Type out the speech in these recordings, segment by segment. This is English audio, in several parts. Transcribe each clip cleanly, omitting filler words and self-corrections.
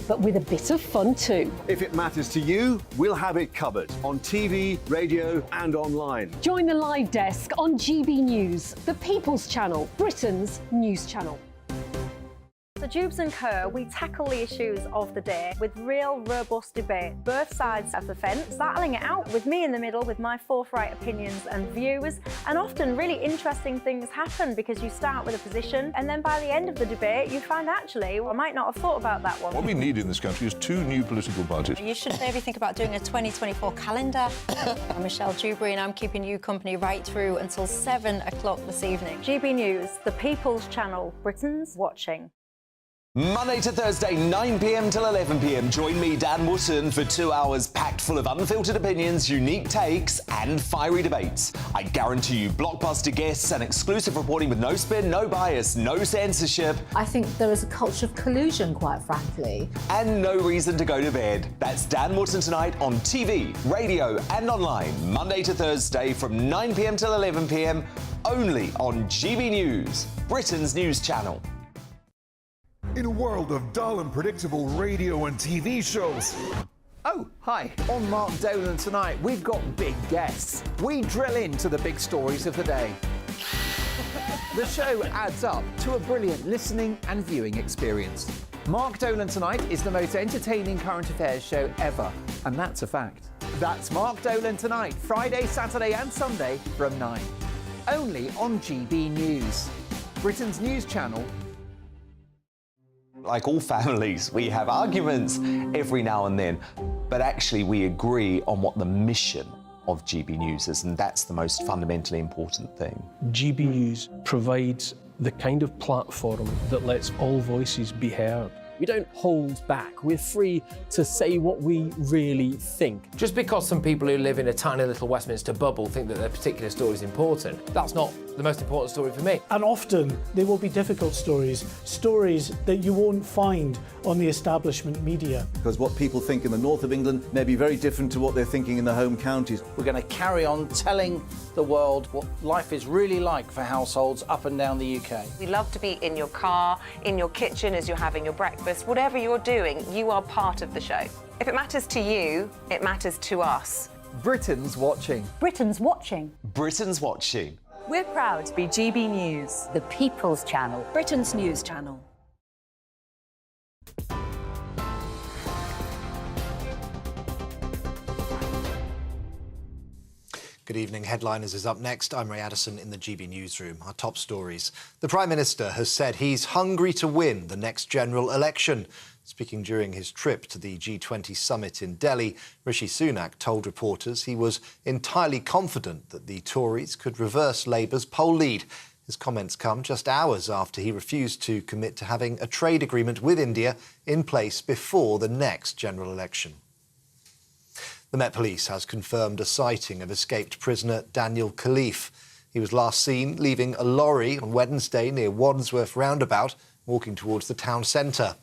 but with a bit of fun too. If it matters to you, we'll have it covered on TV, radio and online. Join the live desk on GB News, the People's Channel, Britain's news channel. So Jubes and Kerr, we tackle the issues of the day with real robust debate, both sides of the fence, battling it out with me in the middle with my forthright opinions and views. And often really interesting things happen because you start with a position and then by the end of the debate you find actually, well, I might not have thought about that one. What we need in this country is 2 new political parties. You should maybe think about doing a 2024 calendar. I'm Michelle Dewberry and I'm keeping you company right through until 7 o'clock this evening. GB News, the People's Channel, Britain's watching. Monday to Thursday, 9 p.m. till 11 p.m. Join me, Dan Wootton, for 2 hours packed full of unfiltered opinions, unique takes and fiery debates. I guarantee you blockbuster guests and exclusive reporting with no spin, no bias, no censorship. I think there is a culture of collusion, quite frankly. And no reason to go to bed. That's Dan Wootton tonight on TV, radio and online. Monday to Thursday from 9 p.m. till 11 p.m. only on GB News, Britain's news channel. In a world of dull and predictable radio and TV shows. Oh, hi. On Mark Dolan tonight, we've got big guests. We drill into the big stories of the day. The show adds up to a brilliant listening and viewing experience. Mark Dolan tonight is the most entertaining current affairs show ever, and that's a fact. That's Mark Dolan tonight, Friday, Saturday and Sunday from 9. Only on GB News, Britain's news channel. Like all families, we have arguments every now and then, but actually we agree on what the mission of GB News is, and that's the most fundamentally important thing. GB News provides the kind of platform that lets all voices be heard. We don't hold back. We're free to say what we really think. Just because some people who live in a tiny little Westminster bubble think that their particular story is important, that's not the most important story for me. And often they will be difficult stories, stories that you won't find on the establishment media. Because what people think in the north of England may be very different to what they're thinking in the home counties. We're going to carry on telling the world what life is really like for households up and down the UK. We love to be in your car, in your kitchen as you're having your breakfast. Whatever you're doing, you are part of the show. If it matters to you, it matters to us. Britain's watching. Britain's watching. Britain's watching. We're proud to be GB News, the People's Channel, Britain's news channel. Good evening. Headliners is up next. I'm Ray Addison in the GB newsroom. Our top stories. The Prime Minister has said he's hungry to win the next general election. Speaking during his trip to the G20 summit in Delhi, Rishi Sunak told reporters he was entirely confident that the Tories could reverse Labour's poll lead. His comments come just hours after he refused to commit to having a trade agreement with India in place before the next general election. The Met Police has confirmed a sighting of escaped prisoner Daniel Khalif. He was last seen leaving a lorry on Wednesday near Wandsworth roundabout, walking towards the town centre.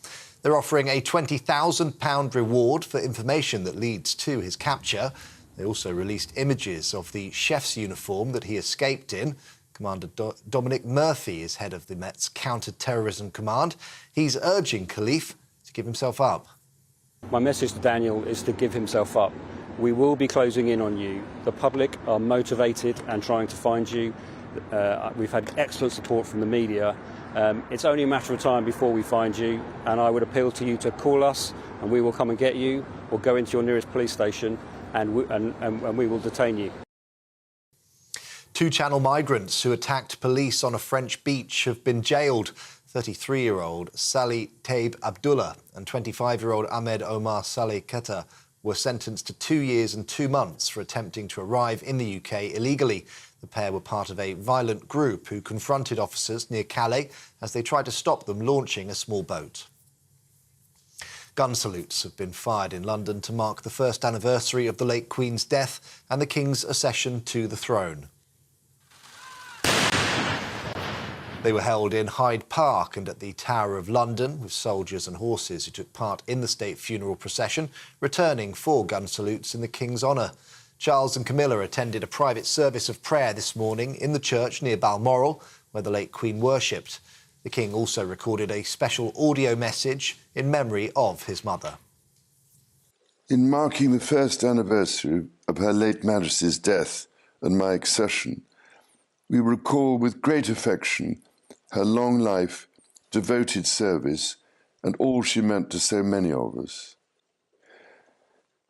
They're offering a £20,000 reward for information that leads to his capture. They also released images of the chef's uniform that he escaped in. Commander Dominic Murphy is head of the Met's Counter-Terrorism Command. He's urging Khalif to give himself up. My message to Daniel is to give himself up. We will be closing in on you. The public are motivated and trying to find you. We've had excellent support from the media. It's only a matter of time before we find you, and I would appeal to you to call us and we will come and get you, or go into your nearest police station and we will detain you. 2 Channel migrants who attacked police on a French beach have been jailed. 33-year-old Salih Taib Abdullah and 25-year-old Ahmed Omar Saleh Ketta were sentenced to 2 years and 2 months for attempting to arrive in the UK illegally. The pair were part of a violent group who confronted officers near Calais as they tried to stop them launching a small boat. Gun salutes have been fired in London to mark the first anniversary of the late Queen's death and the King's accession to the throne. They were held in Hyde Park and at the Tower of London, with soldiers and horses who took part in the state funeral procession, returning for gun salutes in the King's honour. Charles and Camilla attended a private service of prayer this morning in the church near Balmoral, where the late Queen worshipped. The King also recorded a special audio message in memory of his mother. In marking the first anniversary of Her late Majesty's death and my accession, we recall with great affection her long life, devoted service, and all she meant to so many of us.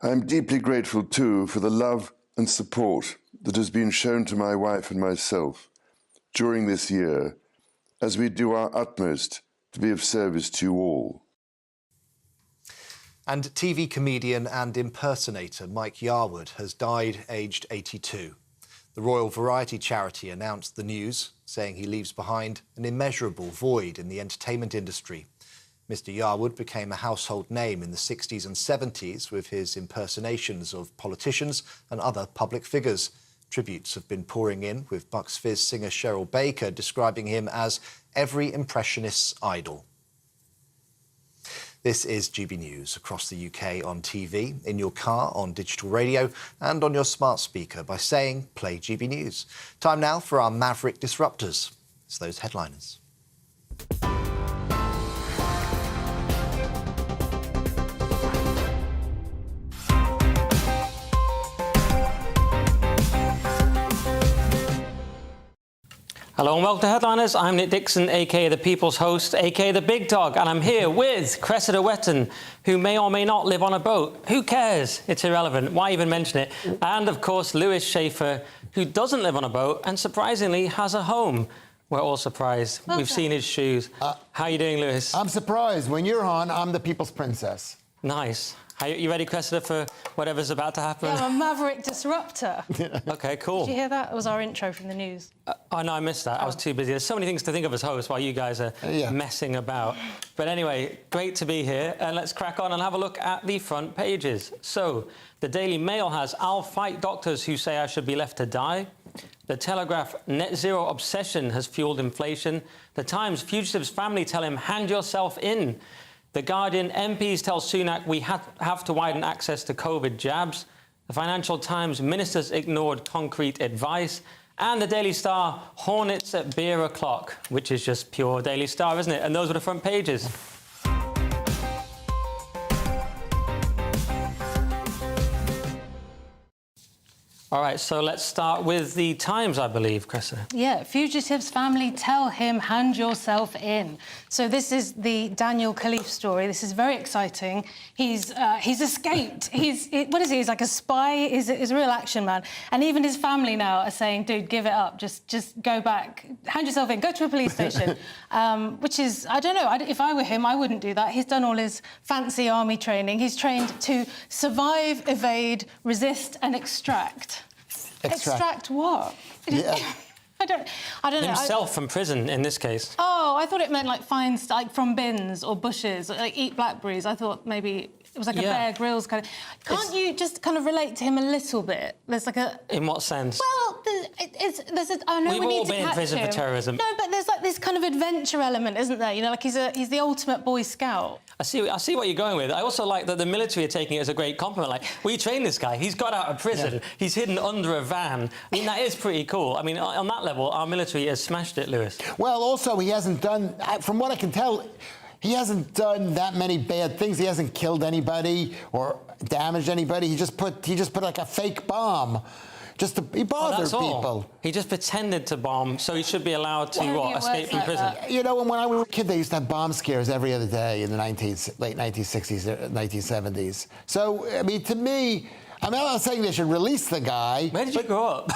I am deeply grateful, too, for the love and support that has been shown to my wife and myself during this year, as we do our utmost to be of service to you all. And TV comedian and impersonator Mike Yarwood has died aged 82. The Royal Variety Charity announced the news, saying he leaves behind an immeasurable void in the entertainment industry. Mr. Yarwood became a household name in the 60s and 70s with his impersonations of politicians and other public figures. Tributes have been pouring in, with Bucks Fizz singer Cheryl Baker describing him as every impressionist's idol. This is GB News across the UK on TV, in your car, on digital radio and on your smart speaker by saying play GB News. Time now for our Maverick Disruptors. It's those headliners. Hello and welcome to Headliners. I'm Nick Dixon, aka the People's Host, aka the Big Dog, and I'm here with Cressida Wetton, who may or may not live on a boat. Who cares? It's irrelevant. Why even mention it? And of course, Lewis Schaefer, who doesn't live on a boat and surprisingly has a home. We're all surprised. Okay. We've seen his shoes. How are you doing, Lewis? I'm surprised. When you're on, I'm the People's Princess. Nice. Are you ready, Cressida, for whatever's about to happen? Yeah, I'm a Maverick Disruptor. OK, cool. Did you hear that? It was our intro from the news. Oh, no, I missed that. I was too busy. There's so many things to think of as hosts while you guys are messing about. But anyway, great to be here. And let's crack on and have a look at the front pages. So, the Daily Mail has, "I'll fight doctors who say I should be left to die." The Telegraph, "Net zero obsession has fueled inflation." The Times, "Fugitive's family tell him, hand yourself in." The Guardian, "MPs tell Sunak we have to widen access to COVID jabs." The Financial Times, "Ministers ignored concrete advice." And the Daily Star, "Hornets at beer o'clock," which is just pure Daily Star, isn't it? And those were the front pages. All right, so let's start with the Times, I believe, Cressida. Yeah, "Fugitive's family tell him, hand yourself in." So this is the Daniel Khalif story. This is very exciting. He's escaped. What is he? He's like a spy. He's a real action man. And even his family now are saying, dude, give it up. Just go back. Hand yourself in. Go to a police station. Which is, I don't know. If I were him, I wouldn't do that. He's done all his fancy army training. He's trained to survive, evade, resist and extract. Extract what? Yeah. I don't know. Himself from prison, in this case. Oh, I thought it meant, like, find, like, from bins or bushes, like, eat blackberries. I thought maybe it was like a Bear Grylls kind of... Can't you just kind of relate to him a little bit? There's like a... In what sense? Well, I know we need to catch him. We've all been in prison for terrorism. No, but there's, like, this kind of adventure element, isn't there? You know, like, he's the ultimate Boy Scout. I see what you're going with. I also like that the military are taking it as a great compliment. Like, we trained this guy. He's got out of prison. Yeah. He's hidden under a van. I mean, that is pretty cool. I mean, on that level, our military has smashed it, Lewis. Well, also, he hasn't done... From what I can tell, he hasn't done that many bad things. He hasn't killed anybody or damaged anybody. He just put like a fake bomb. He bothered people. He just pretended to bomb, so he should be allowed to escape from prison. You know, when I was a kid, they used to have bomb scares every other day in the late 1960s, 1970s. So, I mean, to me, I'm not saying they should release the guy. Where did you grow up?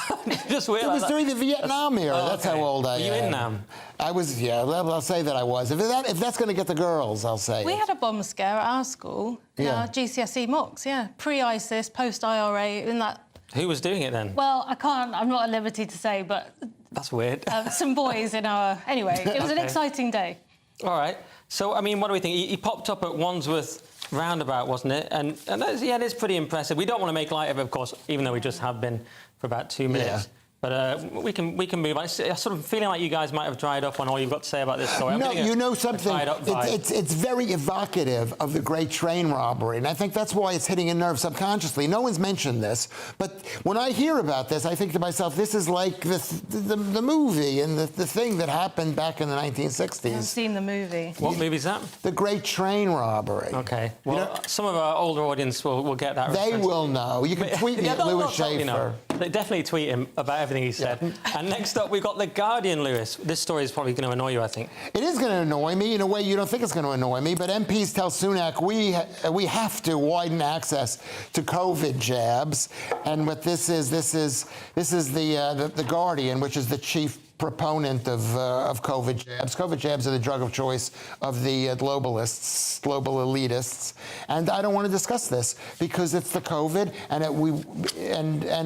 Just it was during the Vietnam era. That's how old I am. Were you in Nam? I was, yeah. I'll say that I was. If that's going to get the girls, I'll say. We had a bomb scare at our school. Our GCSE mocks. Yeah, pre-ISIS, post-IRA, in that. Who was doing it then? Well, I'm not at liberty to say, but... That's weird. Some boys in our... Anyway, it was an exciting day. All right. So, I mean, what do we think? He popped up at Wandsworth roundabout, wasn't it? And it is pretty impressive. We don't want to make light of it, of course, even though we just have been for about 2 minutes. But we can move on. I'm sort of feeling like you guys might have dried up on all you've got to say about this story. No, you know something? It's very evocative of the great train robbery, and I think that's why it's hitting a nerve subconsciously. No one's mentioned this, but when I hear about this, I think to myself, this is like the movie and the thing that happened back in the 1960s. I've seen the movie. What movie is that? The Great Train Robbery. Okay. Well, some of our older audience will get that They reference. will know. You can tweet me at Lewis Schaefer. You know, they definitely tweet him about everything he said. And next up, we've got The Guardian, Lewis. This story is probably going to annoy you, I think. It is going to annoy me in a way you don't think it's going to annoy me, but MPs tell Sunak we have to widen access to COVID jabs. And what this is the Guardian, which is the chief proponent of COVID jabs. COVID jabs are the drug of choice of the globalists, global elitists, and I don't want to discuss this because it's the COVID, and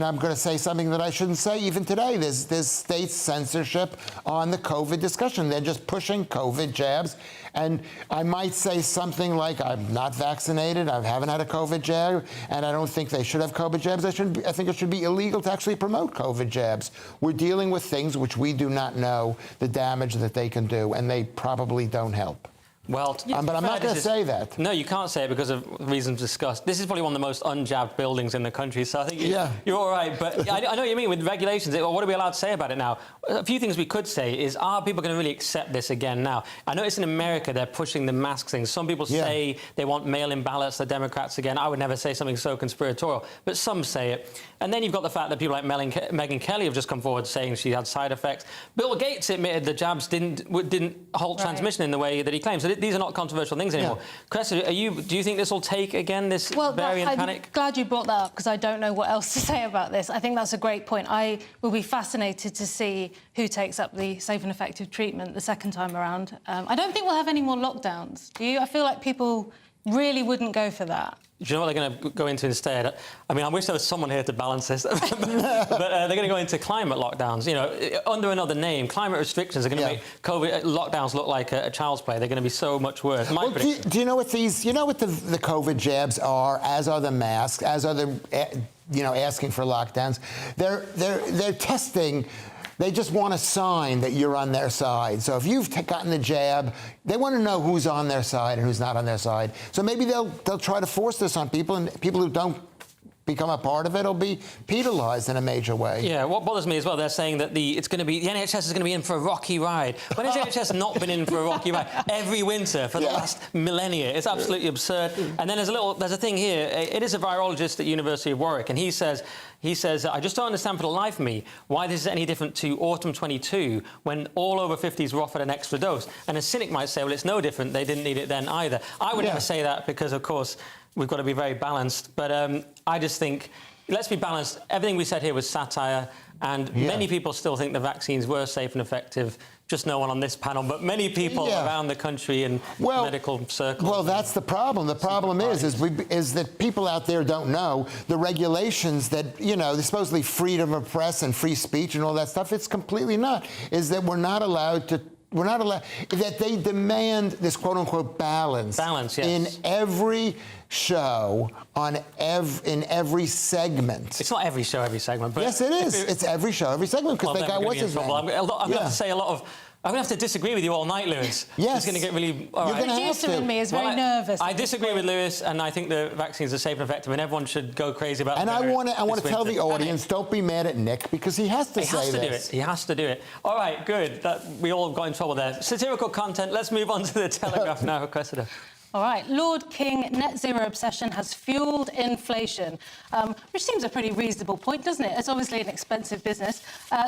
I'm going to say something that I shouldn't say even today. There's state censorship on the COVID discussion. They're just pushing COVID jabs, and I might say something like, I'm not vaccinated, I haven't had a COVID jab, and I don't think they should have COVID jabs. I think it should be illegal to actually promote COVID jabs. We're dealing with things which we do not know the damage that they can do, and they probably don't help. Well, but I'm not going to say that. No, you can't say it because of reasons discussed. This is probably one of the most unjabbed buildings in the country, so I think you're all right. But I know what you mean with regulations. What are we allowed to say about it now? A few things we could say is, are people going to really accept this again now? I notice in America they're pushing the mask thing. Some people say they want mail-in ballots, the Democrats again. I would never say something so conspiratorial, but some say it. And then you've got the fact that people like Megyn Kelly have just come forward saying she had side effects. Bill Gates admitted the jabs didn't halt transmission in the way that he claims. So these are not controversial things anymore. Cressida, do you think this will take again, this variant panic? I'm glad you brought that up because I don't know what else to say about this. I think that's a great point. I will be fascinated to see who takes up the safe and effective treatment the second time around. I don't think we'll have any more lockdowns. Do you? I feel like people really wouldn't go for that. Do you know what they're going to go into instead? I mean, I wish there was someone here to balance this. But they're going to go into climate lockdowns. You know, under another name, climate restrictions are going to make COVID lockdowns look like a child's play. They're going to be so much worse. Well, do you know what these? You know what the COVID jabs are? As are the masks. As are the asking for lockdowns. They're testing. They just want a sign that you're on their side. So if you've gotten the jab, they want to know who's on their side and who's not on their side. So maybe they'll try to force this on people, and people who don't become a part of it will be penalised in a major way. Yeah, what bothers me as well, they're saying that the NHS is going to be in for a rocky ride. When has the NHS not been in for a rocky ride? Every winter for the last millennia. It's absolutely absurd. And then there's a thing here. It is a virologist at University of Warwick, and he says, I just don't understand for the life of me why this is any different to autumn 22 when all over 50s were offered an extra dose. And a cynic might say, well, it's no different. They didn't need it then either. I would never say that because, of course, we've got to be very balanced. But I just think, let's be balanced. Everything we said here was satire, and many people still think the vaccines were safe and effective. Just no one on this panel, but many people around the country in medical circles. Well, that's the problem. The problem is that people out there don't know the regulations that, they're supposedly freedom of press and free speech and all that stuff. It's completely not. Is that we're not allowed, that they demand this quote-unquote balance. Balance, yes. In every show, in every segment. It's not every show, every segment. But yes, it is. It's every show, every segment, because they got what's his name. I'm going to have to say I'm going to have to disagree with you all night, Lewis. Yes. It's going to get really... You're going to have to. In me is very nervous. I disagree with Lewis, and I think the vaccines are safe and effective, and everyone should go crazy about them. And I want to tell the audience, don't be mad at Nick, because he has to say this. He has to do it. All right, good. We all got in trouble there. Satirical content. Let's move on to the Telegraph now, Cressida. All right, Lord King, net zero obsession has fuelled inflation, which seems a pretty reasonable point, doesn't it? It's obviously an expensive business.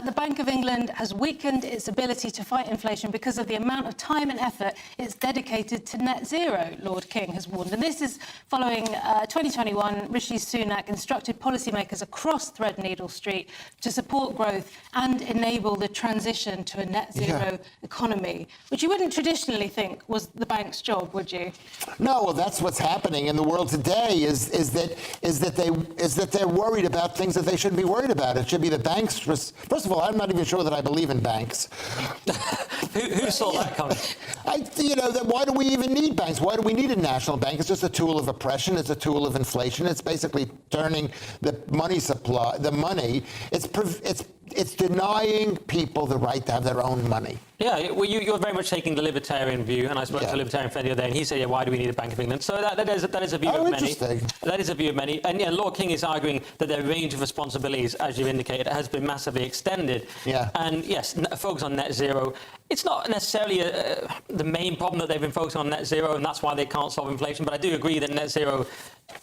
The Bank of England has weakened its ability to fight inflation because of the amount of time and effort it's dedicated to net zero, Lord King has warned. And this is following 2021, Rishi Sunak instructed policymakers across Threadneedle Street to support growth and enable the transition to a net zero economy, which you wouldn't traditionally think was the bank's job, would you? No, well, that's what's happening in the world today. Is that they're worried about things that they shouldn't be worried about. It should be the banks. First of all, I'm not even sure that I believe in banks. Who saw that coming? Why do we even need banks? Why do we need a national bank? It's just a tool of oppression. It's a tool of inflation. It's basically turning the money supply, the money. It's it's denying people the right to have their own money. Yeah, well, you're very much taking the libertarian view, and I spoke to a libertarian friend the other day, and he said, why do we need a Bank of England? So that is a view of many. That is a view of many. And yeah, Lord King is arguing that their range of responsibilities, as you indicated, has been massively extended. Yeah. And yes, focus on net zero. It's not necessarily the main problem that they've been focusing on net zero, and that's why they can't solve inflation. But I do agree that net zero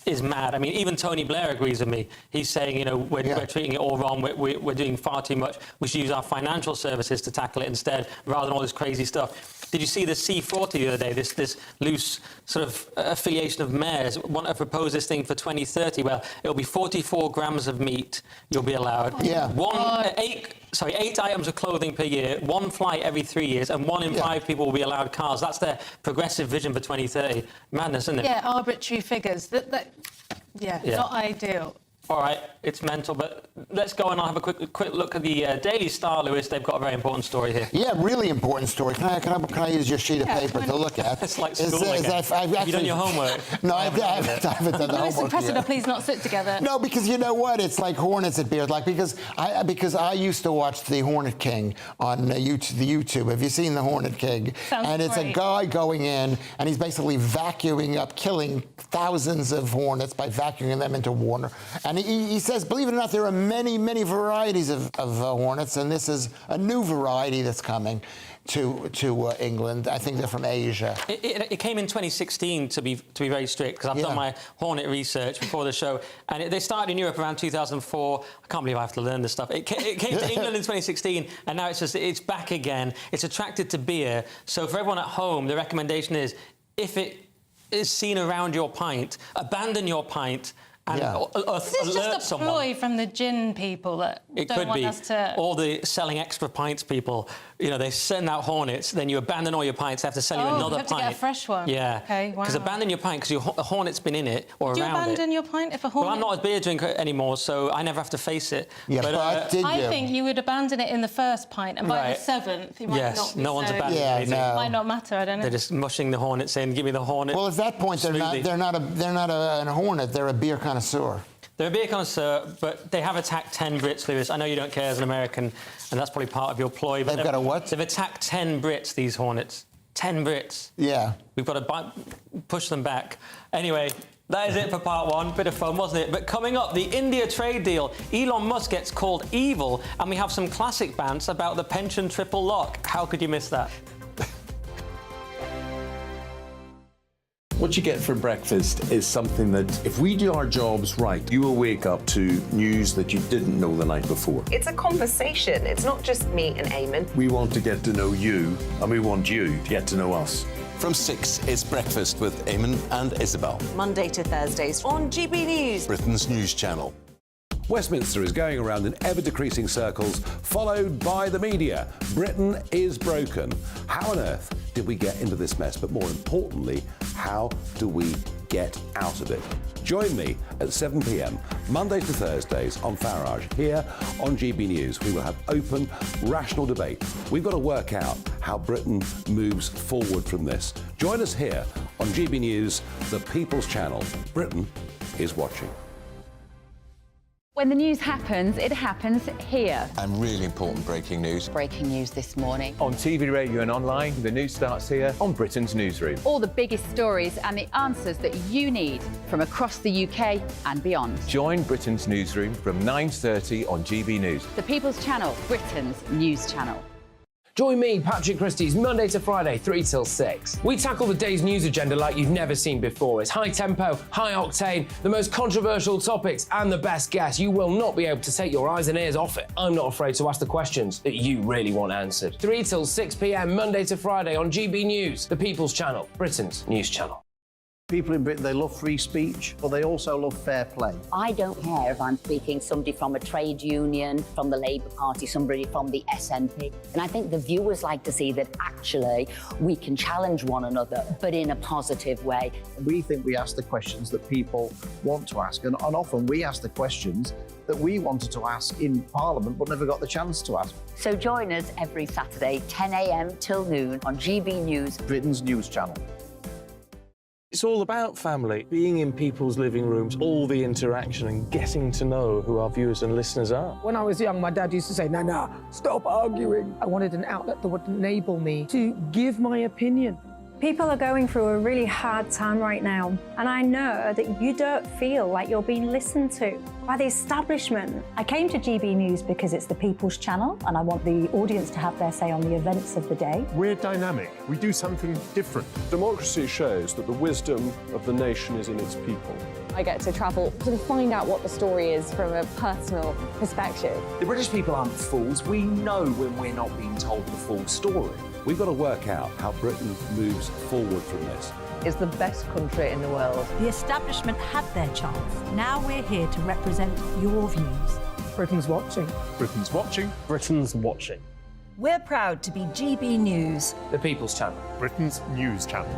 is mad. I mean, even Tony Blair agrees with me. He's saying, you know, we're treating it all wrong. We're doing far too much. We should use our financial services to tackle it instead, rather than all this crazy stuff. Did you see the C40 the other day? This loose sort of affiliation of mayors want to propose this thing for 2030. Well, it'll be 44 grams of meat you'll be allowed. Yeah. 8 items of clothing per year, 1 flight every 3 years, and 1 in 5 people will be allowed cars. That's their progressive vision for 2030. Madness, isn't it? Yeah, arbitrary figures. Not ideal. All right, it's mental, but let's go and I'll have a quick look at the Daily Star, Lewis. They've got a very important story here. Yeah, really important story. Can I use your sheet of paper to look at? It's like school again. Have you done your homework? No, I haven't done the homework. Lewis and Cressida, please not sit together. No, because you know what? It's like hornets at beers. Like because I used to watch the Hornet King on YouTube. Have you seen the Hornet King? Sounds it's great. A guy going in and he's basically vacuuming up, killing thousands of hornets by vacuuming them into water. And he says, believe it or not, there are many, many varieties of hornets, and this is a new variety that's coming to England. I think they're from Asia. It came in 2016, to be very strict, because I've done my hornet research before the show, and they started in Europe around 2004. I can't believe I have to learn this stuff. It came to England in 2016, and now it's back again. It's attracted to beer. So for everyone at home, the recommendation is, if it is seen around your pint, abandon your pint. And Is this just a ploy from the gin people that don't want us to... All the selling extra pints people, you know, they send out hornets, then you abandon all your pints, they have to sell you another pint. You have to get a fresh one. Yeah. Okay, wow. Because abandon your pint, because a hornet's been in it or around it. Do you abandon your pint if a hornet... Well, I'm not a beer drinker anymore, so I never have to face it. Yeah, but I think you would abandon it in the first pint, and by the 7th, you might not be no one's abandoning it. It might not matter, I don't know. They're just mushing the hornets in, give me the hornet. Well, at that point, they're not a hornet, they're a beer connoisseur. They're a beer connoisseur, but they have attacked 10 Brits, Lewis. I know you don't care as an American, and that's probably part of your ploy. But they've got a what? They've attacked 10 Brits, these hornets. 10 Brits. Yeah. We've got to push them back. Anyway, that is it for part 1. Bit of fun, wasn't it? But coming up, the India trade deal. Elon Musk gets called evil, and we have some classic bants about the pension triple lock. How could you miss that? What you get for breakfast is something that, if we do our jobs right, you will wake up to news that you didn't know the night before. It's a conversation. It's not just me and Eamon. We want to get to know you, and we want you to get to know us. From 6, it's Breakfast with Eamon and Isabel. Monday to Thursdays on GB News, Britain's news channel. Westminster is going around in ever-decreasing circles, followed by the media. Britain is broken. How on earth did we get into this mess? But more importantly, how do we get out of it? Join me at 7 p.m, Monday to Thursdays on Farage, here on GB News. We will have open, rational debate. We've got to work out how Britain moves forward from this. Join us here on GB News, the People's Channel. Britain is watching. When the news happens, it happens here. And really important breaking news. Breaking news this morning. On TV, radio and online, the news starts here on Britain's Newsroom. All the biggest stories and the answers that you need from across the UK and beyond. Join Britain's Newsroom from 9:30 on GB News. The People's Channel, Britain's news channel. Join me, Patrick Christie's, Monday to Friday, 3 till 6. We tackle the day's news agenda like you've never seen before. It's high tempo, high octane, the most controversial topics, and the best guests. You will not be able to take your eyes and ears off it. I'm not afraid to ask the questions that you really want answered. 3 till 6 p.m, Monday to Friday on GB News, the People's Channel, Britain's news channel. People in Britain, they love free speech, but they also love fair play. I don't care if I'm speaking somebody from a trade union, from the Labour Party, somebody from the SNP. And I think the viewers like to see that actually we can challenge one another, but in a positive way. We think we ask the questions that people want to ask, and often we ask the questions that we wanted to ask in Parliament but never got the chance to ask. So join us every Saturday, 10 a.m. till noon on GB News, Britain's news channel. It's all about family, being in people's living rooms, all the interaction and getting to know who our viewers and listeners are. When I was young, my dad used to say, no, stop arguing. I wanted an outlet that would enable me to give my opinion. People are going through a really hard time right now, and I know that you don't feel like you're being listened to by the establishment. I came to GB News because it's the People's Channel, and I want the audience to have their say on the events of the day. We're dynamic. We do something different. Democracy shows that the wisdom of the nation is in its people. I get to travel to find out what the story is from a personal perspective. The British people aren't fools. We know when we're not being told the full story. We've got to work out how Britain moves forward from this. It's the best country in the world. The establishment had their chance. Now we're here to represent your views. Britain's watching. Britain's watching. Britain's watching. We're proud to be GB News. The People's Channel. Britain's news channel.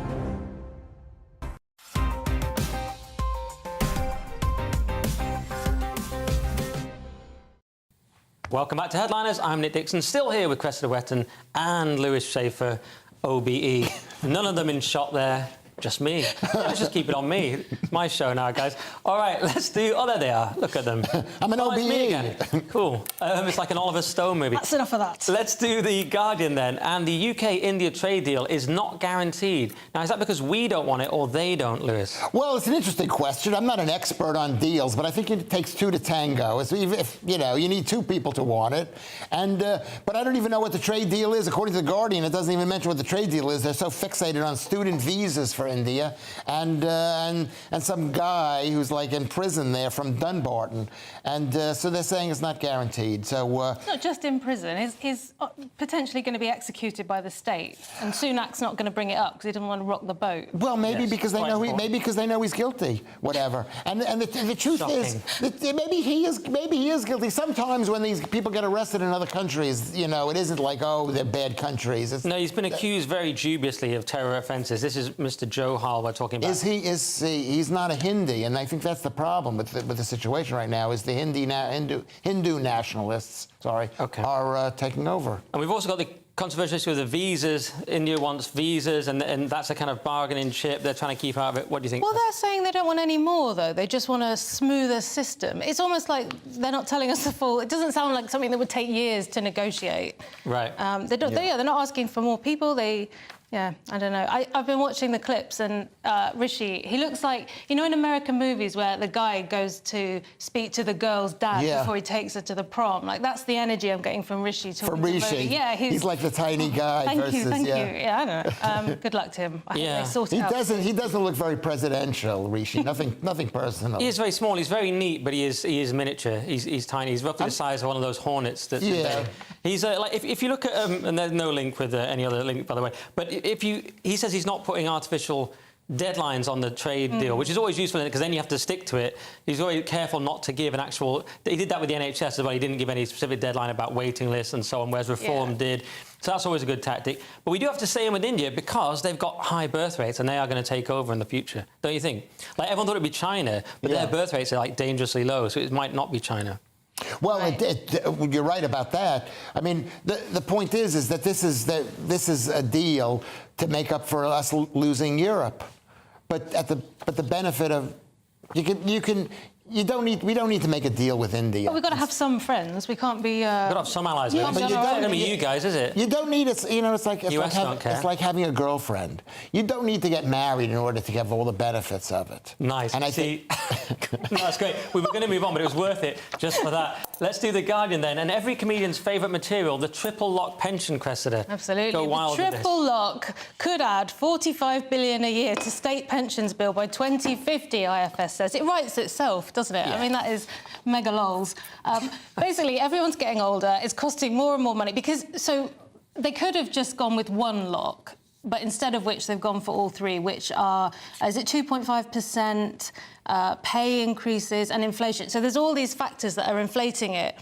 Welcome back to Headliners. I'm Nick Dixon, still here with Cressida Wetton and Lewis Schaefer, OBE. None of them in shot there, just me. Let's just keep it on me. It's my show now, guys. All right, let's do... Oh, there they are. Look at them. I'm an OBE. It's me again. Cool. It's like an Oliver Stone movie. That's enough of that. Let's do The Guardian then. And the UK-India trade deal is not guaranteed. Now, is that because we don't want it or they don't, Lewis? Well, it's an interesting question. I'm not an expert on deals, but I think it takes two to tango. If you know, you need two people to want it. And but I don't even know what the trade deal is. According to The Guardian, it doesn't even mention what the trade deal is. They're so fixated on student visas for India and some guy who's like in prison there from Dunbarton. And so they're saying it's not guaranteed. So it's not just in prison. He's potentially going to be executed by the state, and Sunak's not going to bring it up because he doesn't want to rock the boat. Well, maybe because they know because they know he's guilty. Whatever. And the truth is that maybe he is guilty. Sometimes when these people get arrested in other countries, you know, it isn't like, oh, they're bad countries. No, he's been accused very dubiously of terror offences. This is Mr. Johal we're talking about. He's not a Hindi, and I think that's the problem with the situation right now. Is the Hindu nationalists, are taking over. And we've also got the controversial issue of the visas. India wants visas, and that's a kind of bargaining chip they're trying to keep out of it. What do you think? Well, they're saying they don't want any more, though. They just want a smoother system. It's almost like they're not telling us the full... It doesn't sound like something that would take years to negotiate. Right. They're not asking for more people. Yeah, I don't know. I've been watching the clips, and Rishi, he looks like... You know in American movies where the guy goes to speak to the girl's dad before he takes her to the prom? Like, that's the energy I'm getting from Rishi. From Rishi? Yeah, he's like the tiny guy Thank versus... you. Yeah, I don't know. Good luck to him. I hope they sort it out. He doesn't look very presidential, Rishi. Nothing personal. He is very small. He's very neat, but he is miniature. He's tiny. He's roughly the size of one of those hornets. He's like if you look at and there's no link with any other link, by the way. But he says he's not putting artificial deadlines on the trade deal, which is always useful because then you have to stick to it. He's very careful not to give an actual... He did that with the NHS as well. He didn't give any specific deadline about waiting lists and so on, whereas Reform did. So that's always a good tactic. But we do have to stay in with India because they've got high birth rates and they are going to take over in the future, don't you think? Like, everyone thought it'd be China, but their birth rates are, like, dangerously low, so it might not be China. Well, you're right about that. I mean, the point is that this is a deal to make up for us losing Europe, but the benefit of we don't need to make a deal with India. Well, we've got to have some friends. We can't be... We've got to have some allies. Yeah, but you don't need you guys, is it? You don't need it. You know, it's like having a girlfriend. You don't need to get married in order to have all the benefits of it. Nice. And I think no, that's great. We were going to move on, but it was worth it just for that. Let's do The Guardian then. And every comedian's favourite material, the triple lock pension, Cressida. Absolutely. Go wild the triple lock could add $45 billion a year to state pensions bill by 2050, IFS says. It writes itself, doesn't it? Yeah. I mean, that is mega lols. Basically, everyone's getting older. It's costing more and more money because... So they could have just gone with one lock, but instead of which they've gone for all three, which are, is it 2.5%, pay increases and inflation. So there's all these factors that are inflating it.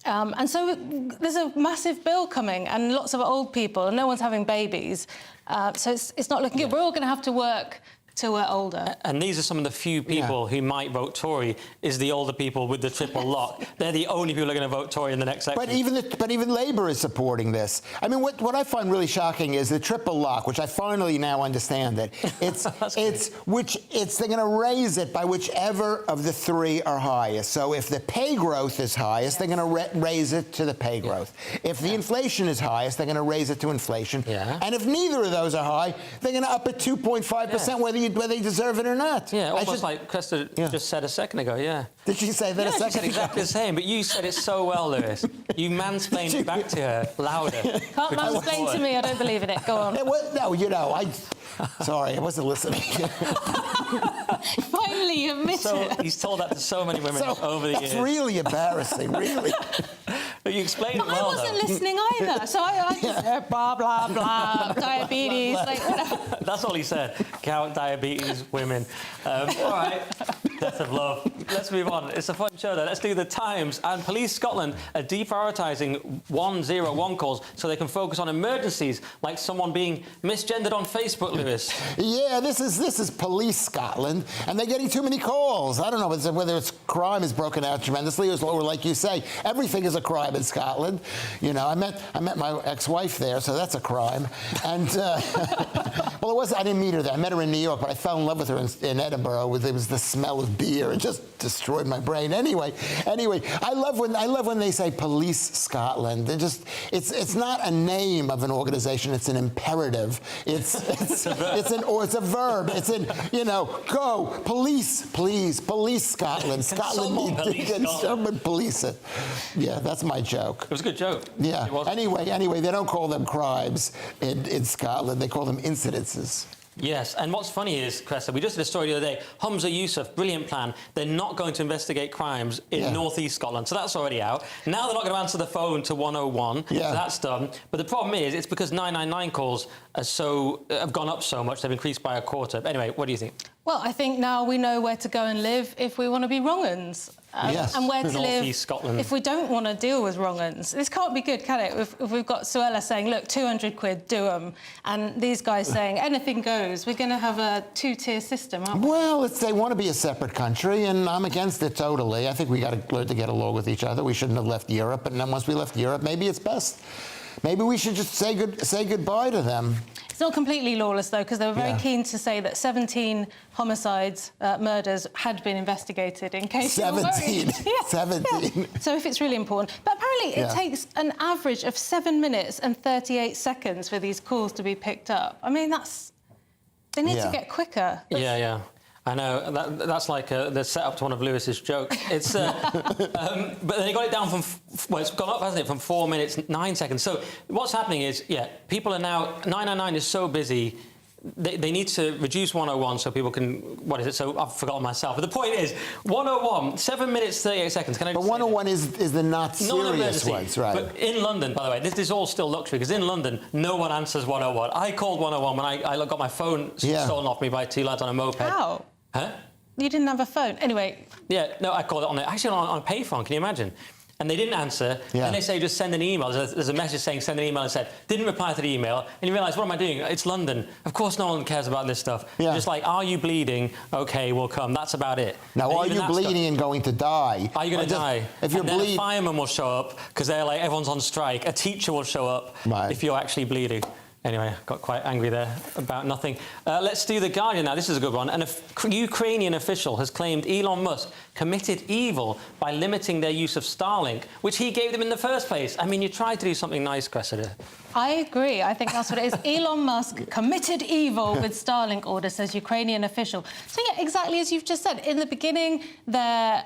And so there's a massive bill coming and lots of old people and no one's having babies. So it's not looking good. We're all going to have to work till we're older. And these are some of the few people who might vote Tory, is the older people with the triple lock. They're the only people who are going to vote Tory in the next election. But even Labour is supporting this. I mean, what I find really shocking is the triple lock, which I finally now understand it. They're going to raise it by whichever of the three are highest. So if the pay growth is highest, they're going to raise it to the pay growth. If the inflation is highest, they're going to raise it to inflation. And if neither of those are high, they're going to up it 2.5%, whether they deserve it or not. Yeah, almost like Cressida just said a second ago, Did she say that a second ago? She said exactly the same, but you said it so well, Lewis. You mansplained it back to her louder. Can't mansplain to me, I don't believe in it. Go on. Sorry, I wasn't listening. Finally, you admit it. He's told that to so many women over the years. That's really embarrassing, really. But you explained it well, I wasn't listening either, so I just blah, blah, blah, diabetes, like whatever. That's all he said. Gout, diabetes, women. All right, death of love. Let's move on. It's a fun show, though. Let's do the Times. And Police Scotland are deprioritising 101 calls so they can focus on emergencies, like someone being misgendered on Facebook, Lewis. Yeah, this is Police Scotland, and they're getting too many calls. I don't know whether it's crime is broken out tremendously, or like you say, everything is a crime in Scotland. You know, I met my ex-wife there, so that's a crime. And well, I didn't meet her there. I met her in New York, but I fell in love with her in Edinburgh. It was the smell of beer. It just destroyed my brain. Anyway, I love when they say Police Scotland. It's not a name of an organization. It's an imperative. It's a verb. It's go police, please, police Scotland. Scotland needs to someone police it. Yeah, that's my joke. It was a good joke. Yeah. Anyway, they don't call them crimes in Scotland. They call them incidences. Yes, and what's funny is, Cressida, we just did a story the other day, Humza Yousaf, brilliant plan, they're not going to investigate crimes in North East Scotland, so that's already out. Now they're not going to answer the phone to 101, so that's done. But the problem is, it's because 999 calls have gone up so much, they've increased by a quarter. Anyway, what do you think? Well, I think now we know where to go and live if we want to be wrong-uns. And where to live if we don't want to deal with wrong-uns. This can't be good, can it? If we've got Suella saying, look, 200 quid, do them, and these guys saying, anything goes, we're going to have a two-tier system, aren't we? Well, they want to be a separate country, and I'm against it totally. I think we got to learn to get along with each other. We shouldn't have left Europe, and then once we left Europe, maybe it's best. Maybe we should just say goodbye to them. It's not completely lawless, though, because they were very keen to say that 17 homicides, murders, had been investigated in case 17? 17? Yeah. So if it's really important. But apparently it takes an average of 7 minutes and 38 seconds for these calls to be picked up. I mean, they need to get quicker. Yeah. I know, that's like the setup to one of Lewis's jokes. It's, but then they got it down from, it's gone up, hasn't it, from 4 minutes, 9 seconds. So what's happening is, people are now, 999 is so busy, they need to reduce 101 so people can, so I've forgotten myself. But the point is, 101, 7 minutes, 38 seconds. Can I just But 101 is the not serious ones, right? But in London, by the way, this is all still luxury, because in London, no one answers 101. I called 101 when I got my phone stolen off me by two lads on a moped. How? Huh? You didn't have a phone. Anyway. Yeah, no, I called it on a payphone, can you imagine? And they didn't answer. And they say, just send an email. There's a message saying, send an email, and said, didn't reply to the email. And you realise, what am I doing? It's London. Of course no one cares about this stuff. Just like, are you bleeding? OK, we'll come. That's about it. Now, are you bleeding and going to die? Are you going to die? If you're bleeding... a fireman will show up, because they're like, everyone's on strike. A teacher will show up if you're actually bleeding. Anyway, I got quite angry there about nothing. Let's do The Guardian now. This is a good one. And a Ukrainian official has claimed Elon Musk committed evil by limiting their use of Starlink, which he gave them in the first place. I mean, you tried to do something nice, Cressida. I agree. I think that's what it is. Elon Musk committed evil with Starlink order, says Ukrainian official. So, yeah, exactly as you've just said. In the beginning, their,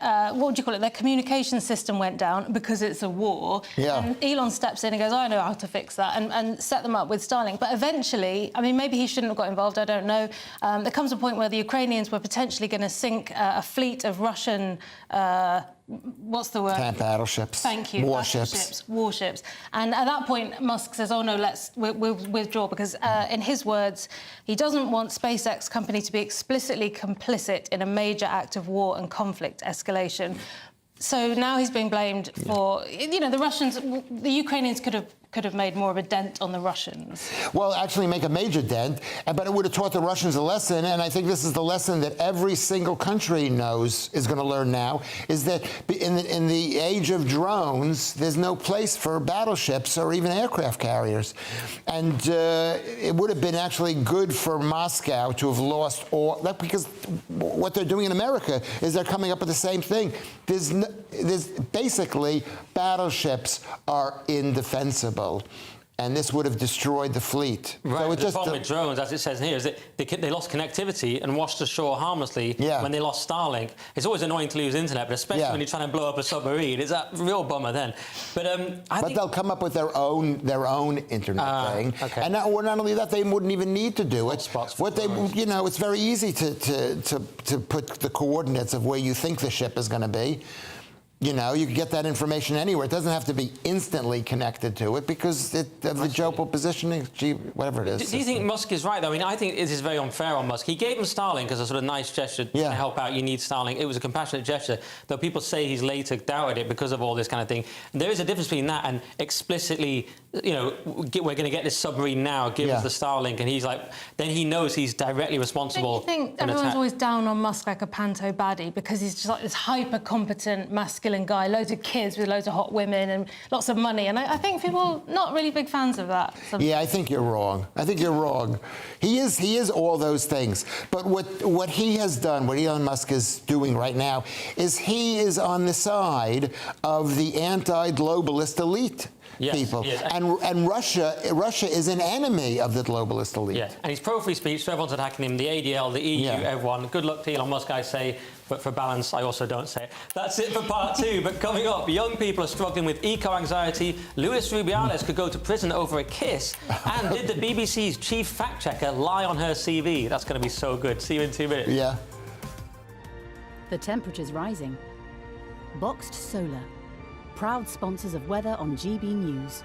their communication system went down because it's a war. And Elon steps in and goes, I know how to fix that, and set them up with Starlink. But eventually, I mean, maybe he shouldn't have got involved, I don't know. There comes a point where the Ukrainians were potentially going to sink a fleet of Russian... what's the word? Battleships. Thank you. Warships. And at that point, Musk says, oh, no, we'll withdraw, because in his words, he doesn't want SpaceX company to be explicitly complicit in a major act of war and conflict escalation. So now he's being blamed for, the Russians, the Ukrainians could have could have made more of a dent on the Russians? Well, actually make a major dent, but it would have taught the Russians a lesson, and I think this is the lesson that every single country knows is going to learn now, is that in the age of drones, there's no place for battleships or even aircraft carriers. And it would have been actually good for Moscow to have lost all that, because what they're doing in America is they're coming up with the same thing. There's basically battleships are indefensible, and this would have destroyed the fleet. Right, So the problem with drones, as it says in here, is that they lost connectivity and washed ashore harmlessly when they lost Starlink. It's always annoying to lose internet, but especially when you're trying to blow up a submarine. It's a real bummer then. But I think they'll come up with their own internet thing. Okay. And not only that, they wouldn't even need to do it. What they, it's very easy to put the coordinates of where you think the ship is going to be. You can get that information anywhere. It doesn't have to be instantly connected to it because of the geopositioning, whatever it is. Do you think Musk is right, though? I mean, I think this is very unfair on Musk. He gave him Starlink as a sort of nice gesture to help out. You need Starlink. It was a compassionate gesture, though people say he's later doubted it because of all this kind of thing. And there is a difference between that and explicitly, we're going to get this submarine now, give us the Starlink, and he's like, then he knows he's directly responsible. Don't you think everyone's always down on Musk like a panto baddie because he's just like this hyper-competent, masculine guy, loads of kids with loads of hot women and lots of money, and I think people are not really big fans of that. Yeah, I think you're wrong. He is all those things. But what he has done, what Elon Musk is doing right now, is he is on the side of the anti-globalist elite. People. Yes. And Russia is an enemy of the globalist elite. Yeah, and he's pro-free speech, so everyone's attacking him, the ADL, the EU, everyone. Good luck to Elon Musk, I say, but for balance, I also don't say it. That's it for part 2, but coming up, young people are struggling with eco-anxiety, Luis Rubiales could go to prison over a kiss, and did the BBC's chief fact-checker lie on her CV? That's going to be so good. See you in 2 minutes. Yeah. The temperature's rising. Boxed Solar. Proud sponsors of weather on GB News.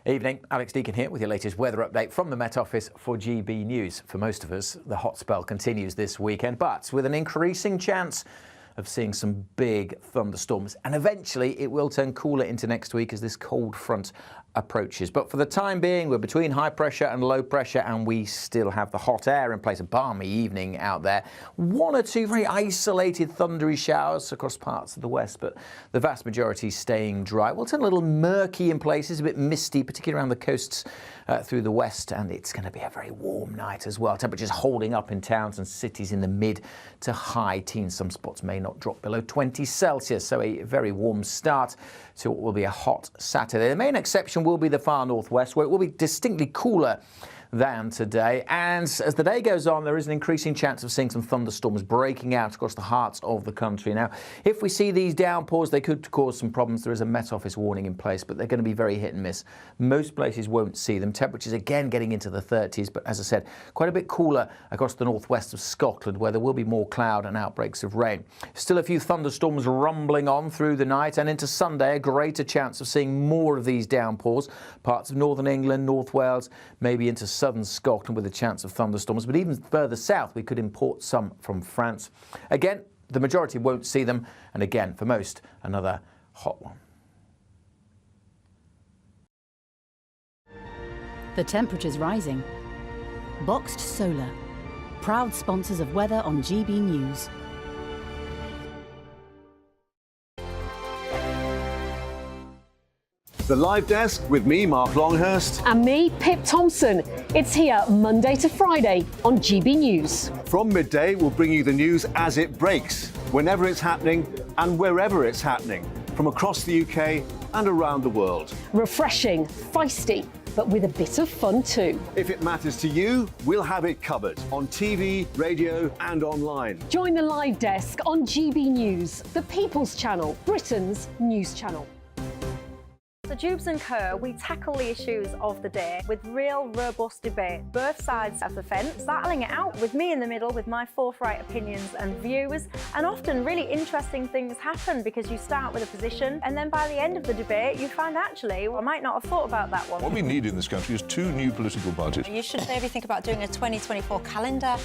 Evening, Alex Deacon here with your latest weather update from the Met Office for GB News. For most of us, the hot spell continues this weekend, but with an increasing chance of seeing some big thunderstorms, and eventually it will turn cooler into next week as this cold front approaches. But for the time being, we're between high pressure and low pressure, and we still have the hot air in place. A balmy evening out there. 1 or 2 very isolated thundery showers across parts of the west, but the vast majority staying dry. We'll turn a little murky in places, a bit misty, particularly around the coasts through the west, and it's going to be a very warm night as well. Temperatures holding up in towns and cities in the mid to high teens. Some spots may not drop below 20 Celsius, so a very warm start to what will be a hot Saturday. The main exception will be the far northwest, where it will be distinctly cooler than today. And as the day goes on, there is an increasing chance of seeing some thunderstorms breaking out across the heart of the country. Now, if we see these downpours, they could cause some problems. There is a Met Office warning in place, but they're going to be very hit and miss. Most places won't see them. Temperatures again getting into the 30s, but as I said, quite a bit cooler across the northwest of Scotland, where there will be more cloud and outbreaks of rain. Still a few thunderstorms rumbling on through the night, and into Sunday, a greater chance of seeing more of these downpours. Parts of northern England, North Wales, maybe into southern Scotland with a chance of thunderstorms, but even further south we could import some from France. Again, the majority won't see them, and again, for most, another hot one. The temperature's rising. Boxed Solar. Proud sponsors of weather on GB News. The Live Desk with me, Mark Longhurst. And me, Pip Thompson. It's here Monday to Friday on GB News. From midday, we'll bring you the news as it breaks, whenever it's happening and wherever it's happening, from across the UK and around the world. Refreshing, feisty, but with a bit of fun too. If it matters to you, we'll have it covered on TV, radio and online. Join the Live Desk on GB News, the People's Channel, Britain's news channel. The Jubes and Co, we tackle the issues of the day with real, robust debate, both sides of the fence, battling it out with me in the middle with my forthright opinions and views. And often really interesting things happen because you start with a position and then by the end of the debate you find actually, well, I might not have thought about that one. What we need in this country is 2 new political parties. You should maybe think about doing a 2024 calendar.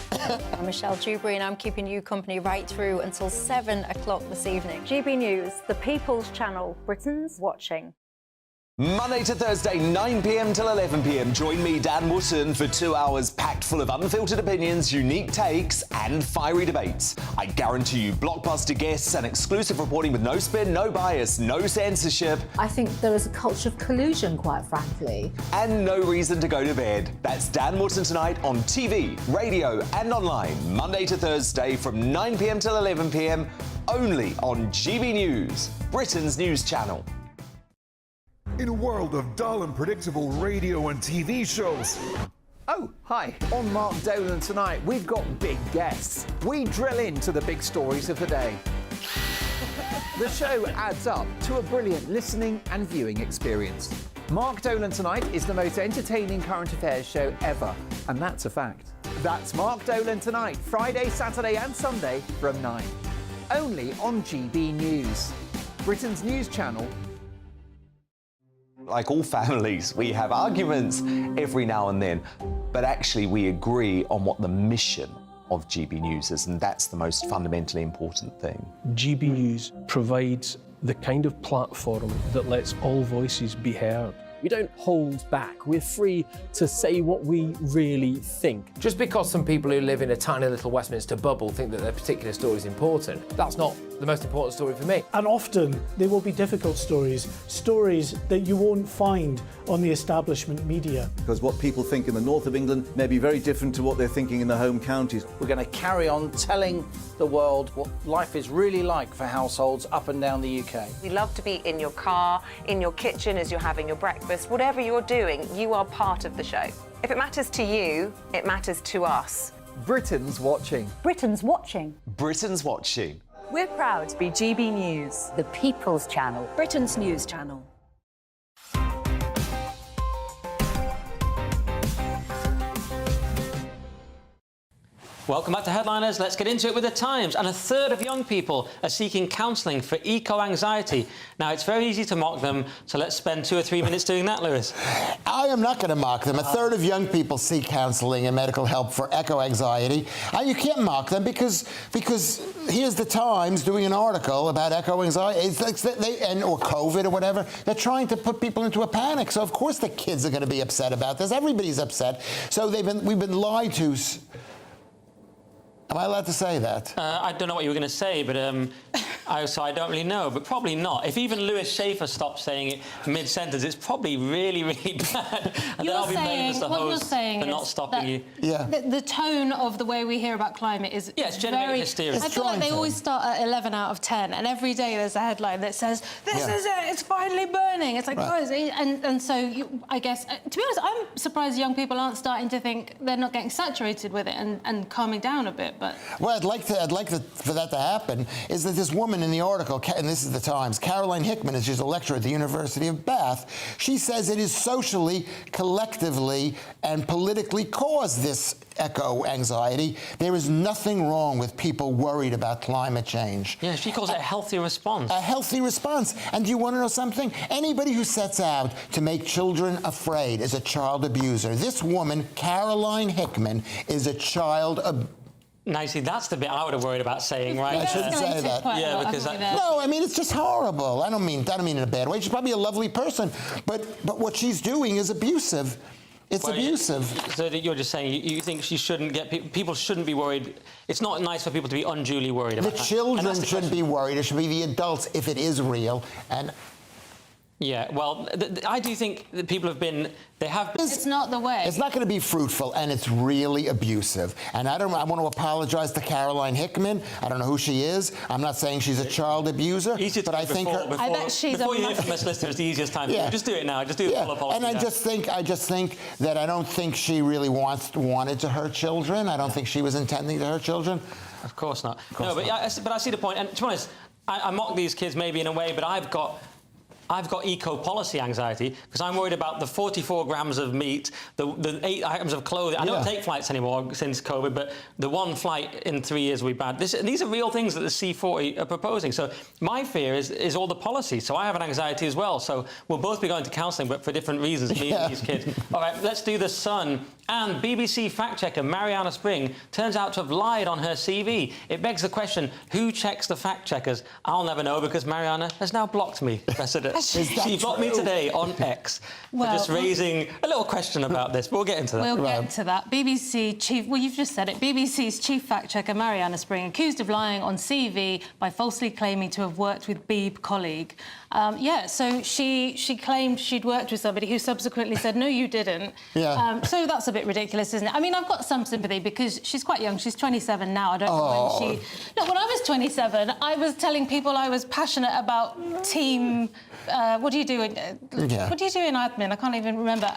I'm Michelle Dewberry and I'm keeping you company right through until 7 o'clock this evening. GB News, the People's Channel, Britain's watching. Monday to Thursday, 9 p.m. till 11 p.m. Join me, Dan Wootton, for 2 hours packed full of unfiltered opinions, unique takes, and fiery debates. I guarantee you blockbuster guests and exclusive reporting with no spin, no bias, no censorship. I think there is a culture of collusion, quite frankly. And no reason to go to bed. That's Dan Wootton tonight on TV, radio, and online. Monday to Thursday from 9 p.m. till 11 p.m. only on GB News, Britain's news channel. In a world of dull and predictable radio and TV shows. Oh, hi. On Mark Dolan tonight, we've got big guests. We drill into the big stories of the day. The show adds up to a brilliant listening and viewing experience. Mark Dolan tonight is the most entertaining current affairs show ever, and that's a fact. That's Mark Dolan tonight, Friday, Saturday and Sunday from 9. Only on GB News, Britain's news channel. Like all families, we have arguments every now and then, but actually we agree on what the mission of GB News is, and that's the most fundamentally important thing. GB News provides the kind of platform that lets all voices be heard. We don't hold back. We're free to say what we really think. Just because some people who live in a tiny little Westminster bubble think that their particular story is important, that's not the most important story for me. And often they will be difficult stories, stories that you won't find on the establishment media. Because what people think in the north of England may be very different to what they're thinking in the home counties. We're going to carry on telling the world what life is really like for households up and down the UK. We love to be in your car, in your kitchen as you're having your breakfast. Whatever you're doing, you are part of the show. If it matters to you, it matters to us. Britain's watching. Britain's watching. Britain's watching. We're proud to be GB News, The People's Channel, Britain's news channel. Welcome back to Headliners. Let's get into it with the Times. And a third of young people are seeking counselling for eco-anxiety. Now, it's very easy to mock them, so let's spend 2 or 3 minutes doing that, Lewis. I am not going to mock them. A third of young people seek counselling and medical help for eco-anxiety. And you can't mock them because here's the Times doing an article about eco-anxiety. It's like or COVID or whatever. They're trying to put people into a panic. So, of course, the kids are going to be upset about this. Everybody's upset. So we've been lied to. Am I allowed to say that? I don't know what you were going to say, but so I don't really know, but probably not. If even Lewis Schaefer stops saying it mid-sentence, it's probably really, really bad. And then I'll be blamed as the host for not stopping you. Yeah. The tone of the way we hear about climate is it's generating hysteria. I feel like they always start at 11 out of 10, and every day there's a headline that says, this is it, it's finally burning. It's like, oh, and so I guess, to be honest, I'm surprised young people aren't starting to think they're not getting saturated with it and calming down a bit. But what I'd like for that to happen is that this woman in the article, and this is the Times, Caroline Hickman, she's a lecturer at the University of Bath. She says it is socially, collectively, and politically caused this eco-anxiety. There is nothing wrong with people worried about climate change. Yeah, she calls it a healthy response. A healthy response. And do you want to know something? Anybody who sets out to make children afraid is a child abuser. This woman, Caroline Hickman, is a child abuser. Now, you see, that's the bit I would have worried about saying, right? I shouldn't say that. Yeah, because no, I mean, it's just horrible. I don't mean it in a bad way. She's probably a lovely person, but what she's doing is abusive. It's abusive. So you're just saying you think she shouldn't get people shouldn't be worried. It's not nice for people to be unduly worried about the children shouldn't be worried. It should be the adults if it is real. And yeah, well, I do think that people have been. They have. It's not the way. It's not going to be fruitful, and it's really abusive. And I want to apologize to Caroline Hickman. I don't know who she is. I'm not saying she's a child abuser, but I think I bet she's before you infamous listener, it's the easiest time. Yeah. Just do it now. Just do a full apology. And I just think that I don't think she really wanted to hurt children. I don't think she was intending to hurt children. Of course not. But I see the point. And to be honest, I mock these kids maybe in a way, but I've got I've got eco-policy anxiety because I'm worried about the 44 grams of meat, the 8 items of clothing. I don't take flights anymore since COVID, but the one flight in 3 years will be bad. These are real things that the C40 are proposing. So my fear is all the policy. So I have an anxiety as well. So we'll both be going to counselling, but for different reasons, me and these kids. All right, let's do The Sun. And BBC fact-checker Mariana Spring turns out to have lied on her CV. It begs the question, who checks the fact-checkers? I'll never know because Mariana has now blocked me, President. She blocked me today on X for just raising a little question about this. But we'll get into that. We'll get to that. BBC chief... Well, you've just said it. BBC's chief fact-checker Mariana Spring accused of lying on CV by falsely claiming to have worked with Beeb colleague. So she claimed she'd worked with somebody who subsequently said, no, you didn't. So that's a bit ridiculous, isn't it? I mean, I've got some sympathy because she's quite young. She's 27 now. I don't know when she... No, when I was 27, I was telling people I was passionate about team... what do you do in... What do you do in admin? I can't even remember.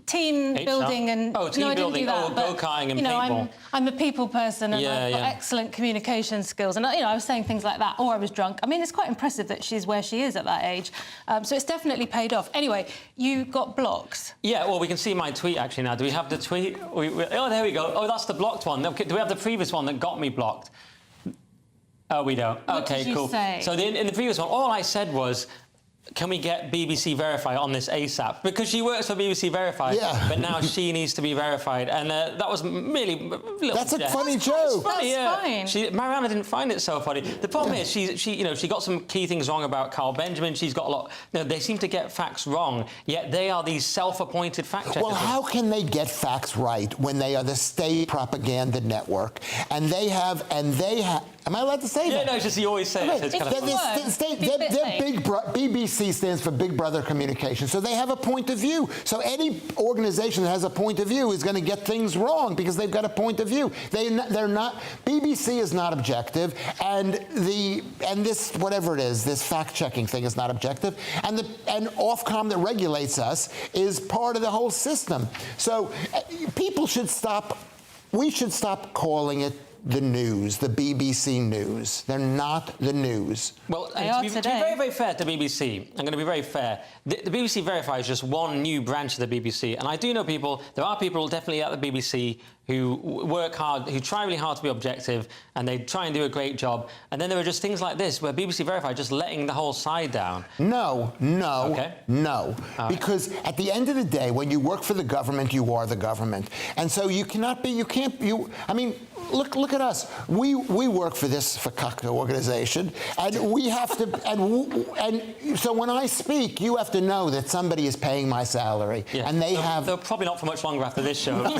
Team building and... Oh, team building. Go-karting and paintball. I'm a people person and I've got excellent communication skills. And, I was saying things like that. Or I was drunk. I mean, it's quite impressive that she's where she is at that age. So it's definitely paid off. Anyway, you got blocked. Yeah, well, we can see my tweet actually now. Do we have the tweet? Oh, there we go. Oh, that's the blocked one. Okay, do we have the previous one that got me blocked? Oh, we don't. What did you say? So in the previous one, all I said was, can we get BBC Verify on this ASAP? Because she works for BBC Verify, but now she needs to be verified. And that was really... That's a funny joke. That's fine. Mariana didn't find it so funny. The problem is, she got some key things wrong about Carl Benjamin. She's got a lot... they seem to get facts wrong, yet they are these self-appointed fact-checkers. Well, how can they get facts right when they are the state propaganda network? And they have... Am I allowed to say that? Yeah, no, it's just you always say it. So BBC stands for Big Brother Communication, so they have a point of view. So any organization that has a point of view is going to get things wrong because they've got a point of view. They're not. BBC is not objective, and this whatever it is, this fact-checking thing is not objective, and Ofcom that regulates us is part of the whole system. So people should stop. We should stop calling it the news, the BBC News. They're not the news. Well, to be very, very fair to BBC, I'm going to be very fair, the BBC Verify is just one new branch of the BBC, and I do know there are people definitely at the BBC who work hard, who try really hard to be objective, and they try and do a great job. And then there are just things like this, where BBC Verify just letting the whole side down. No. Right. Because at the end of the day, when you work for the government, you are the government. And so I mean, look at us. We work for this fakakta organization, and we have to, and so when I speak, you have to know that somebody is paying my salary, and they're probably not for much longer after this show.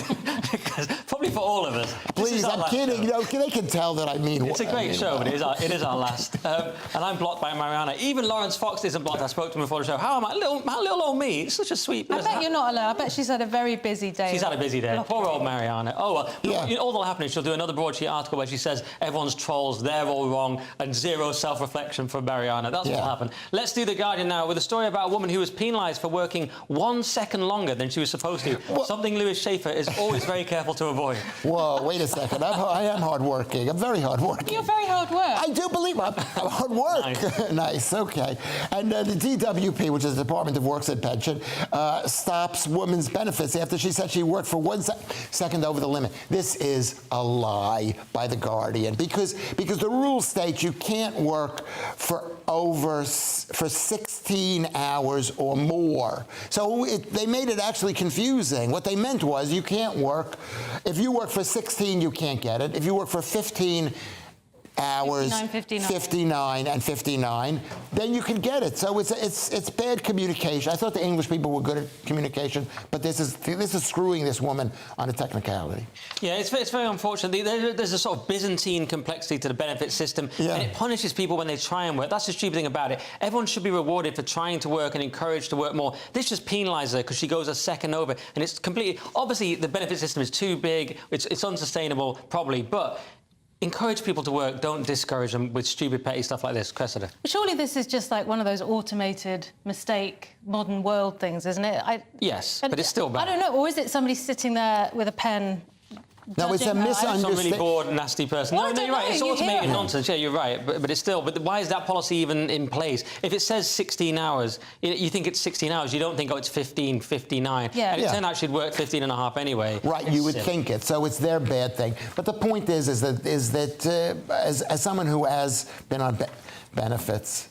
Probably for all of us. Please, I'm kidding. They can tell that I mean. It's a great show, but it is our last. And I'm blocked by Mariana. Even Lawrence Fox isn't blocked. I spoke to him before the show. How am I? Little old me. It's such a sweet person. I bet you're not alone. I bet she's had a very busy day. She's had a busy day. Poor old Mariana. Oh, well, all that'll happen is she'll do another broadsheet article where she says everyone's trolls, they're all wrong, and zero self-reflection from Mariana. That's what'll happen. Let's do The Guardian now with a story about a woman who was penalised for working 1 second longer than she was supposed to. Something Lewis Schaefer is always very careful to avoid. Whoa, wait a second. I am hardworking. I'm very hardworking. You're very hard work. I do believe I'm hard work. Nice, okay. And the DWP, which is the Department of Works and Pension, stops women's benefits after she said she worked for 1 second over the limit. This is a lie by The Guardian because the rules state you can't work for 16 hours or more. So they made it actually confusing. What they meant was you can't work. If you work for 16, you can't get it. If you work for 15 hours, 59 and 59, then you can get it. So it's bad communication. I thought the English people were good at communication, but this is screwing this woman on a technicality. Yeah, it's very unfortunate. There's a sort of Byzantine complexity to the benefit system, and it punishes people when they try and work. That's the stupid thing about it. Everyone should be rewarded for trying to work and encouraged to work more. This just penalises her because she goes a second over, and it's completely... Obviously, the benefit system is too big. It's unsustainable, probably, but... Encourage people to work, don't discourage them with stupid, petty stuff like this. Cressida. Surely this is just like one of those automated mistake, modern world things, isn't it? Yes, but it's still bad. I don't know. Or is it somebody sitting there with a pen No, it's a I'm misunderstanding. a really bored, nasty person. Well, no, you're right. It's you automated hear it. nonsense. Yeah, you're right. But it's still. But why is that policy even in place? If it says 16 hours, you think it's 16 hours. You don't think, oh, it's 15, 59. Yeah. And it turned out she'd work 15 and a half anyway. Right, you would think it. So it's their bad thing. But the point is that as someone who has been on benefits.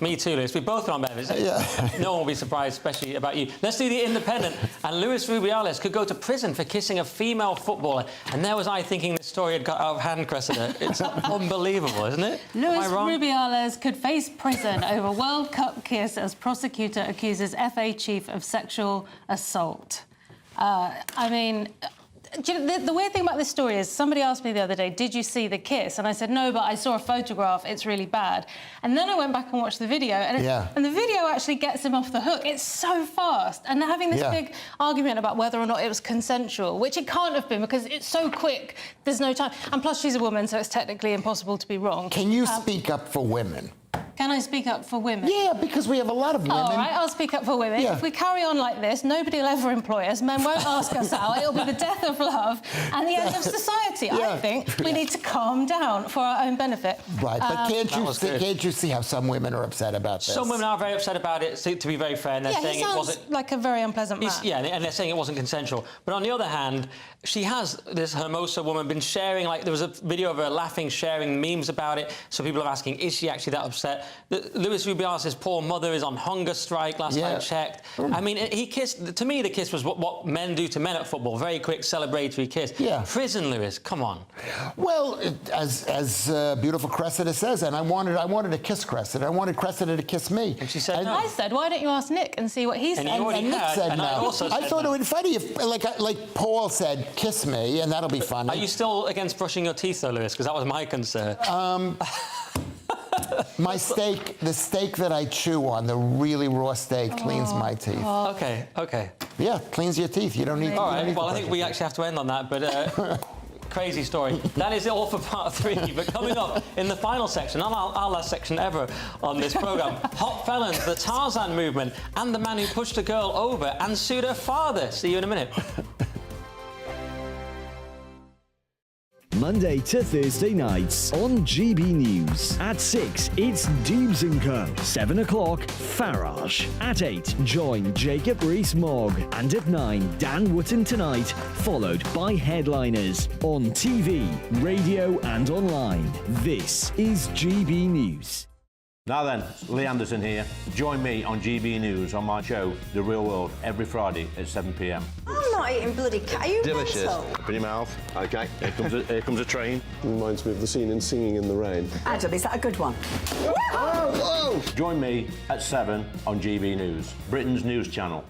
Me too, Lewis. We've both been on benefits. Yeah. No one will be surprised, especially about you. Let's do the Independent. And Luis Rubiales could go to prison for kissing a female footballer. And there was I thinking this story had got out of hand, Cressida. It's unbelievable, isn't it? Luis Am I wrong? Rubiales could face prison over World Cup kiss as prosecutor accuses FA chief of sexual assault. I mean... Do you know, the weird thing about this story is somebody asked me the other day, did you see the kiss? And I said, no, but I saw a photograph. It's really bad. And then I went back and watched the video. And, and the video actually gets him off the hook. It's so fast. And they're having this big argument about whether or not it was consensual, which it can't have been because it's so quick. There's no time. And plus, she's a woman, so it's technically impossible to be wrong. Can you speak up for women? Can I speak up for women? Yeah, because we have a lot of women. All right, I'll speak up for women. Yeah. If we carry on like this, nobody will ever employ us. Men won't ask us out. It'll be the death of love and the end of society. I think we need to calm down for our own benefit. Right, but can't you see how some women are upset about this? Some women are very upset about it, to be very fair, and they're saying it wasn't... like a very unpleasant man. Yeah, and they're saying it wasn't consensual. But on the other hand, she has, this Hermosa woman, been sharing, like, there was a video of her laughing, sharing memes about it, so people are asking, is she actually that upset? Luis Rubiales' poor mother is on hunger strike, last I checked. I mean, he kissed... To me, the kiss was what men do to men at football, very quick, celebratory kiss. Yeah. Prison, Luis, come on. Well, as beautiful Cressida says, and I wanted to kiss Cressida. I wanted Cressida to kiss me. And she said no. I said, why don't you ask Nick and see what he said? And Nick said no. I thought it would be funny if, like Paul said, kiss me, and that'll be funny. Are you still against brushing your teeth, though, Luis? Because that was my concern. My steak, the steak that I chew on, the really raw steak, cleans my teeth. OK. Yeah, cleans your teeth. You don't need... All right, well, I think we actually have to end on that, but... Crazy story. That is it all for part 3. But coming up in the final section, our last section ever on this programme, hot felons, the Tarzan movement, and the man who pushed a girl over and sued her father. See you in a minute. Monday to Thursday nights on GB News. At 6, it's Dubes & Co. 7 o'clock, Farage. At 8, join Jacob Rees-Mogg. And at 9, Dan Wootton Tonight, followed by headliners on TV, radio and online. This is GB News. Now then, Lee Anderson here. Join me on GB News on my show, The Real World, every Friday at 7 p.m. I'm not eating bloody cat. Are you delicious. mental? Open your mouth. OK, here comes a train. Reminds me of the scene in Singing in the Rain. Adam, is that a good one? Whoa! Join me at 7 on GB News, Britain's news channel.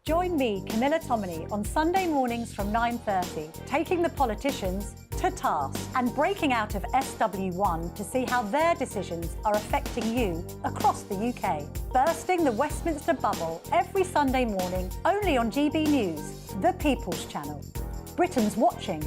Join me, Camilla Tominey, on Sunday mornings from 9:30, taking the politicians to task and breaking out of SW1 to see how their decisions are affecting you across the UK. Bursting the Westminster bubble every Sunday morning, only on GB News, the People's Channel. Britain's watching.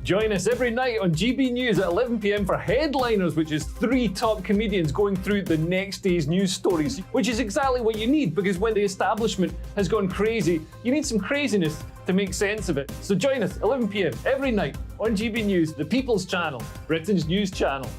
Join us every night on GB News at 11 p.m. for Headliners, which is 3 top comedians going through the next day's news stories, which is exactly what you need, because when the establishment has gone crazy, you need some craziness to make sense of it. So join us 11 p.m. every night on GB News, the People's Channel, Britain's news channel.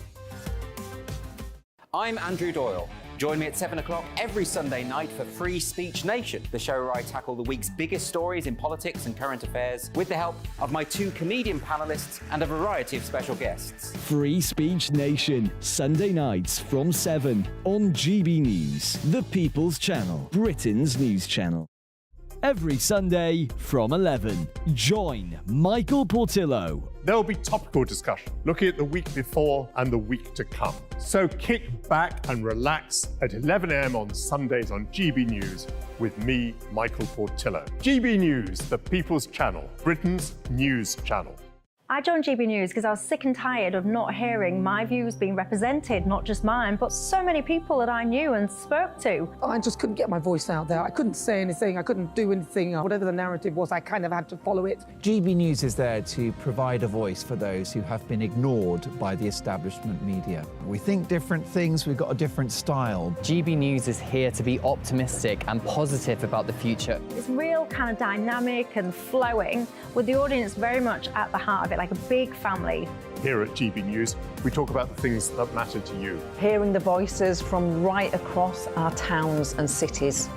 I'm Andrew Doyle. Join me at 7 o'clock every Sunday night for Free Speech Nation, the show where I tackle the week's biggest stories in politics and current affairs with the help of my 2 comedian panellists and a variety of special guests. Free Speech Nation, Sunday nights from 7 on GB News, the People's Channel, Britain's news channel. Every Sunday from 11, join Michael Portillo. There'll be topical discussion, looking at the week before and the week to come. So kick back and relax at 11 a.m. on Sundays on GB News with me, Michael Portillo. GB News, the People's Channel, Britain's news channel. I joined GB News because I was sick and tired of not hearing my views being represented, not just mine, but so many people that I knew and spoke to. I just couldn't get my voice out there. I couldn't say anything. I couldn't do anything. Whatever the narrative was, I kind of had to follow it. GB News is there to provide a voice for those who have been ignored by the establishment media. We think different things, we've got a different style. GB News is here to be optimistic and positive about the future. It's real kind of dynamic and flowing, with the audience very much at the heart of it, like a big family. Here at GB News, we talk about the things that matter to you. Hearing the voices from right across our towns and cities,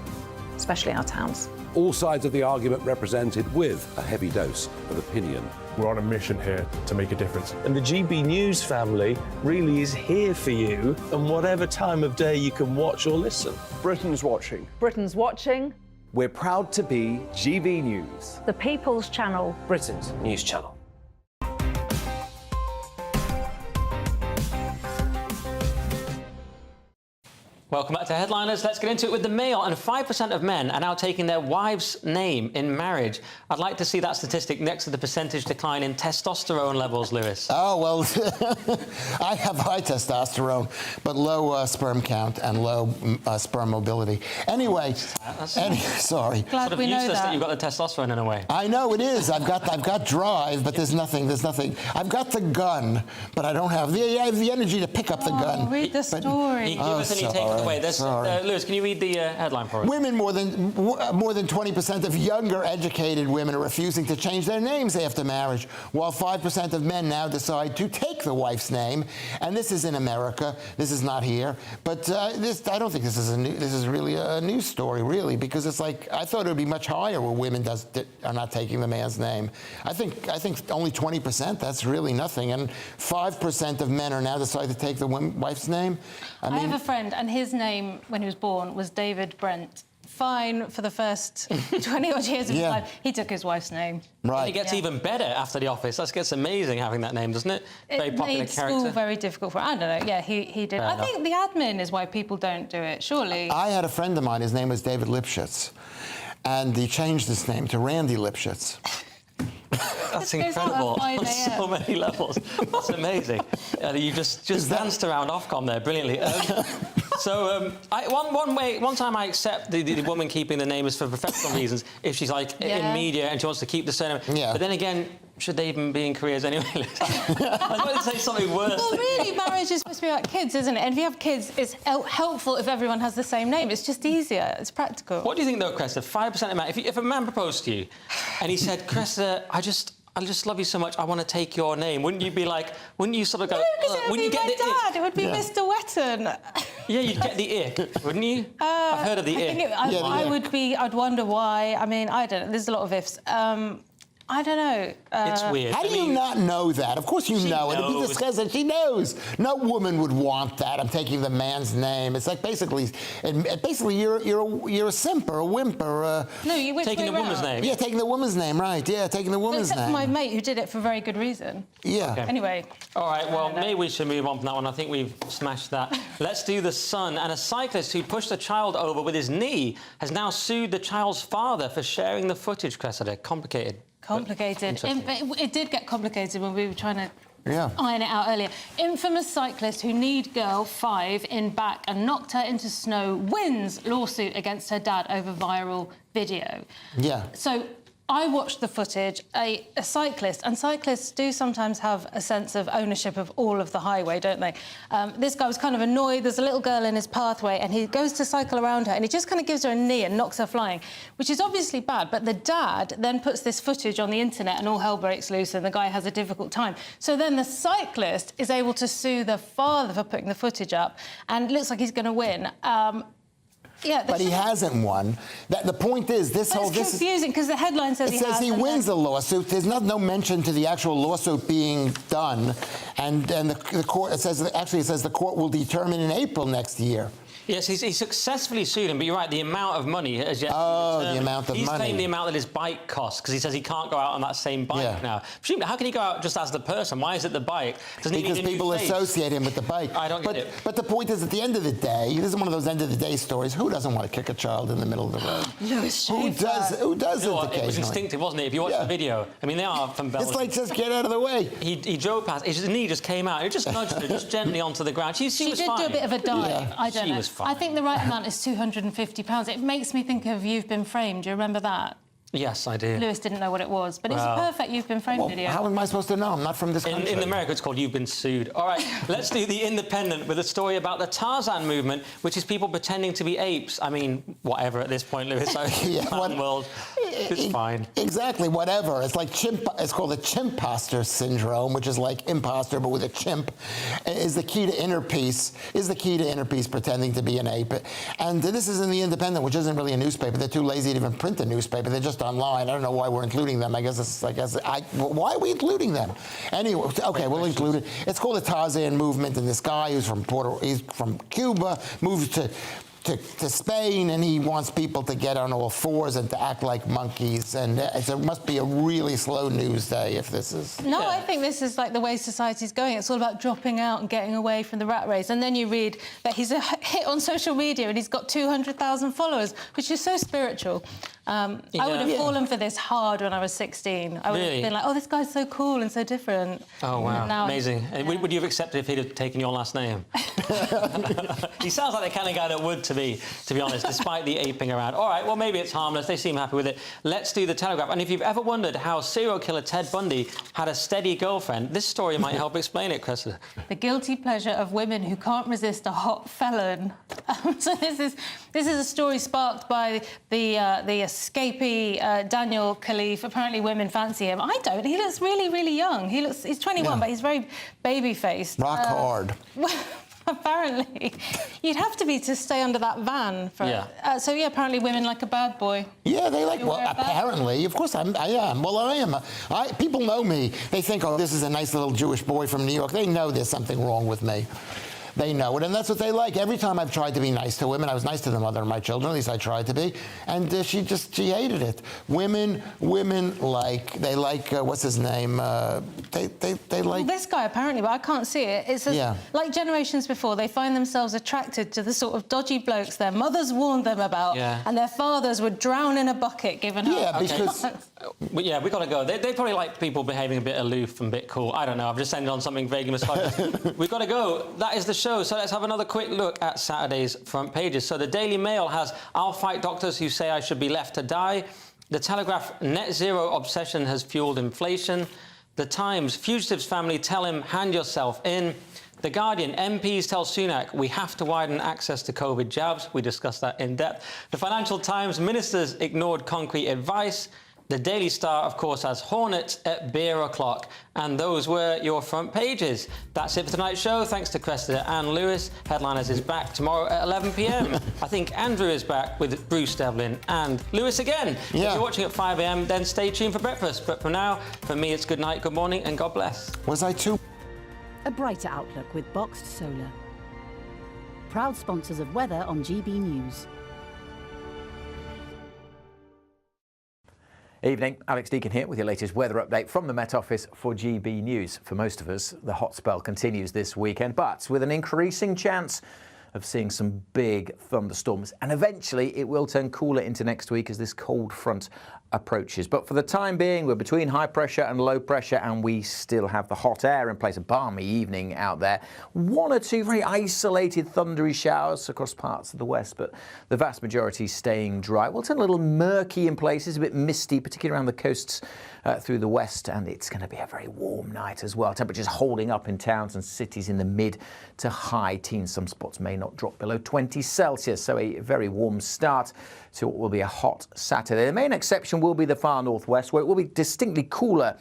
especially our towns. All sides of the argument represented with a heavy dose of opinion. We're on a mission here to make a difference. And the GB News family really is here for you, and whatever time of day you can watch or listen. Britain's watching. Britain's watching. We're proud to be GB News. The People's Channel. Britain's news channel. Welcome back to Headliners. Let's get into it with the Mail. And 5% of men are now taking their wife's name in marriage. I'd like to see that statistic next to the percentage decline in testosterone levels, Lewis. Oh, well, I have high testosterone, but low sperm count and low sperm mobility. Anyway, sorry. Glad sort of we know useless that you've got that. the testosterone in a way. I know it is. I've got drive, but there's nothing. I've got the gun, but I don't have the energy to pick up the gun. Read the story. Give us any take it away. Lewis, can you read the headline for us? Women, more than 20% of younger educated women are refusing to change their names after marriage, while 5% of men now decide to take the wife's name. And this is in America. This is not here. But I don't think this is really a news story, really, because it's like I thought it would be much higher where women are not taking the man's name. I think only 20%. That's really nothing. And 5% of men are now deciding to take the wife's name. I mean, have a friend, and his name when he was born was David Brent. Fine for the first 20-odd years of his life. He took his wife's name. Right. It gets even better after The Office. That gets amazing having that name, doesn't it? Very popular made character. school very difficult for him. I don't know. Yeah, he did. I think the admin is why people don't do it, surely. I had a friend of mine, his name was David Lipschitz, and he changed his name to Randy Lipschitz. That's incredible on so many levels. That's amazing. You just danced around Ofcom there brilliantly. One time I accept the woman keeping the name is for professional reasons if she's like in media and she wants to keep the surname. Yeah. But then again, should they even be in careers anyway? I was going to say something worse. Well, really, marriage is supposed to be about kids, isn't it? And if you have kids, it's helpful if everyone has the same name. It's just easier. It's practical. What do you think, though, Cressida? 5% of men. If a man proposed to you and he said, Cressida, I just love you so much, I want to take your name. Wouldn't you be like, wouldn't you sort of go... No, because it would be my dad. It would be Mr. Wetton. Yeah, you'd get the ick, wouldn't you? I've heard of the ick. I'd wonder why. I mean, I don't know. There's a lot of ifs. I don't know. It's weird. How do you not know that? Of course you know it. If you discuss it, she knows. No woman would want that. I'm taking the man's name. It's like basically you're a simp or a wimp or no, you went taking the woman's name. Yeah, taking the woman's name, right? Yeah, taking the woman's name. Except for my mate who did it for very good reason. Yeah. Okay. Anyway. All right. Well, maybe we should move on from that one. I think we've smashed that. Let's do The Sun. And a cyclist who pushed a child over with his knee has now sued the child's father for sharing the footage. Cressida, complicated. It did get complicated when we were trying to iron it out earlier. Infamous cyclist who kneed girl 5 in back and knocked her into snow wins lawsuit against her dad over viral video. Yeah. So I watched the footage. A cyclist, and cyclists do sometimes have a sense of ownership of all of the highway, don't they? This guy was kind of annoyed. There's a little girl in his pathway, and he goes to cycle around her, and he just kind of gives her a knee and knocks her flying, which is obviously bad. But the dad then puts this footage on the internet, and all hell breaks loose, and the guy has a difficult time. So then the cyclist is able to sue the father for putting the footage up, and it looks like he's going to win. Yeah, but he hasn't won. The point is, this it's confusing because the headline says he wins the lawsuit. There's no mention to the actual lawsuit being done, and the court it says the court will determine in April next year. Yes, he successfully sued him, but you're right, the amount of money has yet Oh, to be the amount of He's money. claimed the amount that his bike costs, because he says he can't go out on that same bike now. Presumably, how can he go out just as the person? Why is it the bike? Doesn't Because he need a people new face? associate him with the bike. I don't get it. But the point is, at the end of the day, this is one of those end of the day stories. Who doesn't want to kick a child in the middle of the road? Lewis Who does? Who doesn't? You know what? It was occasionally? instinctive, wasn't it? If you watch the video, I mean, they are from Belgium. It's like, just get out of the way. He drove past. His knee just came out. He just nudged her just gently onto the ground. She was did fine. do a bit of a dive. Yeah. I don't She know. was fine. I think the right amount is £250. It makes me think of You've Been Framed. Do you remember that? Yes, I do. Lewis didn't know what it was, but it's a perfect You've Been Framed video. How am I supposed to know? I'm not from this country. In America, it's called You've Been Sued. All right, let's do The Independent with a story about the Tarzan movement, which is people pretending to be apes. I mean, whatever at this point, Lewis. World, it's fine. Exactly, whatever. It's like it's called the chimposter syndrome, which is like imposter but with a chimp. Is the key to inner peace? Is the key to inner peace pretending to be an ape? And this is in The Independent, which isn't really a newspaper. They're too lazy to even print a newspaper. They're just online. I don't know why we're including them. Why are we including them? Anyway, okay, we'll include it. It's called the Tarzan movement, and this guy who's he's from Cuba, moves to Spain, and he wants people to get on all fours and to act like monkeys. And it must be a really slow news day if this is... No, I think this is like the way society's going. It's all about dropping out and getting away from the rat race. And then you read that he's a hit on social media and he's got 200,000 followers, which is so spiritual. I would have fallen for this hard when I was 16. I would have been like, oh, this guy's so cool and so different. Oh, wow. Now amazing. Would you have accepted if he'd have taken your last name? He sounds like the kind of guy that would, to be honest, despite the aping around. All right, well, maybe it's harmless. They seem happy with it. Let's do the Telegraph. And if you've ever wondered how serial killer Ted Bundy had a steady girlfriend, this story might help explain it, Cressida. The guilty pleasure of women who can't resist a hot felon. So this is a story sparked by the escapee Daniel Khalif. Apparently women fancy him. I don't. He looks really, really young. He's 21, but he's very baby-faced. Rock hard. Apparently, you'd have to be to stay under that van. So apparently women like a bad boy. Yeah, they like. Well, apparently, of course, I am. Well, I am. People know me. They think, oh, this is a nice little Jewish boy from New York. They know there's something wrong with me. They know it, and that's what they like. Every time I've tried to be nice to women, I was nice to the mother of my children, at least I tried to be, and she hated it. Women like what's his name? They like... Well, this guy, apparently, but I can't see it. It's like generations before, they find themselves attracted to the sort of dodgy blokes their mothers warned them about, and their fathers would drown in a bucket given up. Because... We've got to go. They probably like people behaving a bit aloof and a bit cool. I don't know. I've just ended on something vaguely misogynist. We've got to go. That is the show. So let's have another quick look at Saturday's front pages. So the Daily Mail has, I'll fight doctors who say I should be left to die. The Telegraph, net zero obsession has fueled inflation. The Times, fugitive's family tell him, hand yourself in. The Guardian, MPs tell Sunak we have to widen access to COVID jabs. We discussed that in depth. The Financial Times, ministers ignored concrete advice. The Daily Star, of course, has Hornets at beer o'clock. And those were your front pages. That's it for tonight's show. Thanks to Cressida and Lewis. Headliners is back tomorrow at 11 p.m. I think Andrew is back with Bruce Devlin and Lewis again. If you're watching at 5 a.m, then stay tuned for breakfast. But for now, for me, it's good night, good morning, and God bless. Was I too? A brighter outlook with Boxed Solar. Proud sponsors of weather on GB News. Evening, Alex Deakin here with your latest weather update from the Met Office for GB News. For most of us, the hot spell continues this weekend, but with an increasing chance of seeing some big thunderstorms, and eventually it will turn cooler into next week as this cold front approaches. But for the time being, we're between high pressure and low pressure, and we still have the hot air in place. A balmy evening out there. One or two very isolated thundery showers across parts of the west, but the vast majority staying dry. We'll turn a little murky in places, a bit misty, particularly around the coasts through the west, and it's going to be a very warm night as well. Temperatures holding up in towns and cities in the mid to high teens. Some spots may not drop below 20 Celsius, so a very warm start to what will be a hot Saturday. The main exception will be the far northwest, where it will be distinctly cooler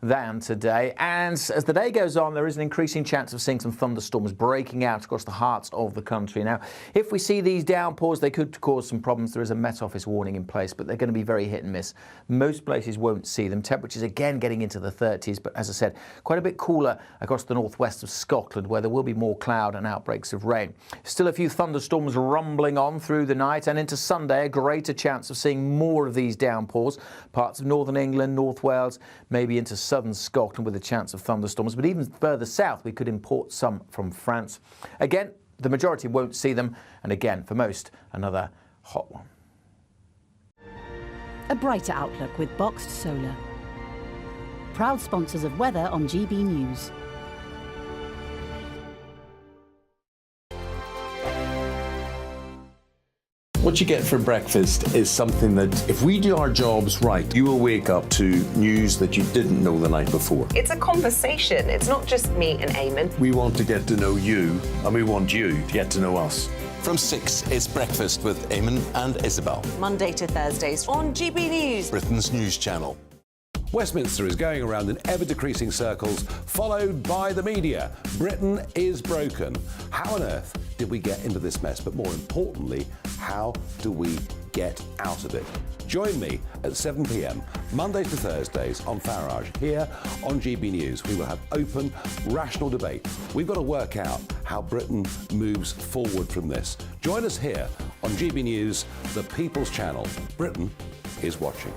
than today. And as the day goes on, there is an increasing chance of seeing some thunderstorms breaking out across the heart of the country. Now, if we see these downpours, they could cause some problems. There is a Met Office warning in place, but they're going to be very hit and miss. Most places won't see them. Temperatures again getting into the 30s, but as I said, quite a bit cooler across the northwest of Scotland, where there will be more cloud and outbreaks of rain. Still a few thunderstorms rumbling on through the night, and into Sunday, a greater chance of seeing more of these downpours. Parts of northern England, North Wales, maybe into southern Scotland with a chance of thunderstorms, but even further south we could import some from France. Again, the majority won't see them, and again, for most, another hot one. A brighter outlook with Boxed Solar. Proud sponsors of weather on GB News. What you get for breakfast is something that, if we do our jobs right, you will wake up to news that you didn't know the night before. It's a conversation. It's not just me and Eamon. We want to get to know you, and we want you to get to know us. From 6, it's Breakfast with Eamon and Isabel. Monday to Thursdays on GB News, Britain's news channel. Westminster is going around in ever-decreasing circles, followed by the media. Britain is broken. How on earth did we get into this mess? But more importantly, how do we get out of it? Join me at 7 p.m, Mondays to Thursdays on Farage, here on GB News. We will have open, rational debate. We've got to work out how Britain moves forward from this. Join us here on GB News, the People's Channel. Britain is watching.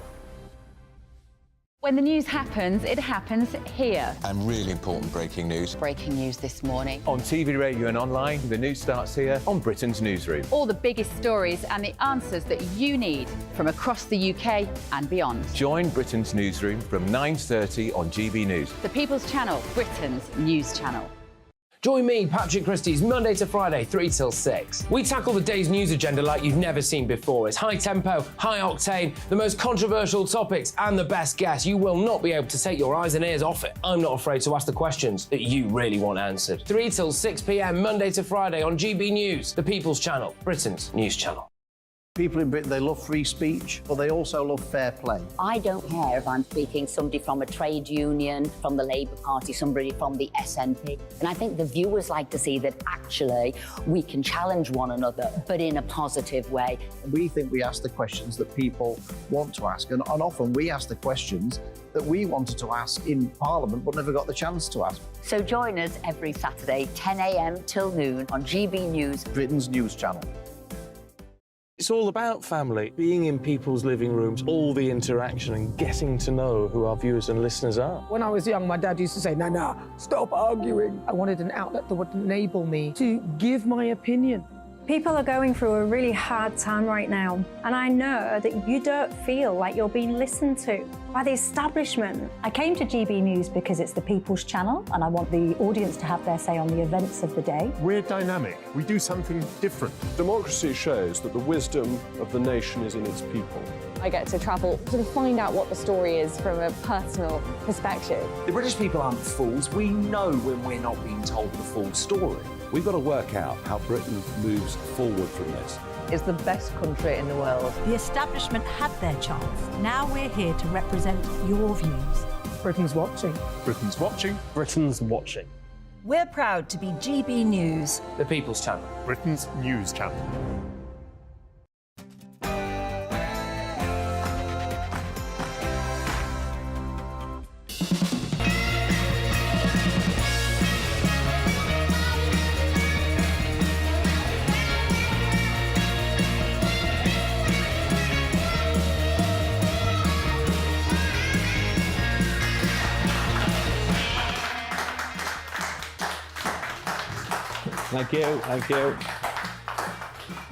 When the news happens, it happens here. And really important breaking news. Breaking news this morning. On TV, radio and online, the news starts here on Britain's Newsroom. All the biggest stories and the answers that you need from across the UK and beyond. Join Britain's Newsroom from 9:30 on GB News. The People's Channel, Britain's news channel. Join me, Patrick Christie's, Monday to Friday, 3 till 6. We tackle the day's news agenda like you've never seen before. It's high tempo, high octane, the most controversial topics, and the best guests. You will not be able to take your eyes and ears off it. I'm not afraid to ask the questions that you really want answered. 3 till 6 p.m, Monday to Friday on GB News, the People's Channel, Britain's news channel. People in Britain, they love free speech, but they also love fair play. I don't care if I'm speaking somebody from a trade union, from the Labour Party, somebody from the SNP. And I think the viewers like to see that actually we can challenge one another, but in a positive way. We think we ask the questions that people want to ask, and often we ask the questions that we wanted to ask in Parliament but never got the chance to ask. So join us every Saturday, 10 a.m. till noon on GB News, Britain's news channel. It's all about family, being in people's living rooms, all the interaction and getting to know who our viewers and listeners are. When I was young, my dad used to say, "Nah, stop arguing." I wanted an outlet that would enable me to give my opinion. People are going through a really hard time right now, and I know that you don't feel like you're being listened to by the establishment. I came to GB News because it's the People's Channel, and I want the audience to have their say on the events of the day. We're dynamic. We do something different. Democracy shows that the wisdom of the nation is in its people. I get to travel to find out what the story is from a personal perspective. The British people aren't fools. We know when we're not being told the full story. We've got to work out how Britain moves forward from this. It's the best country in the world. The establishment had their chance. Now we're here to represent your views. Britain's watching. Britain's watching. Britain's watching. We're proud to be GB News, The People's Channel, Britain's news channel. Thank you, thank you.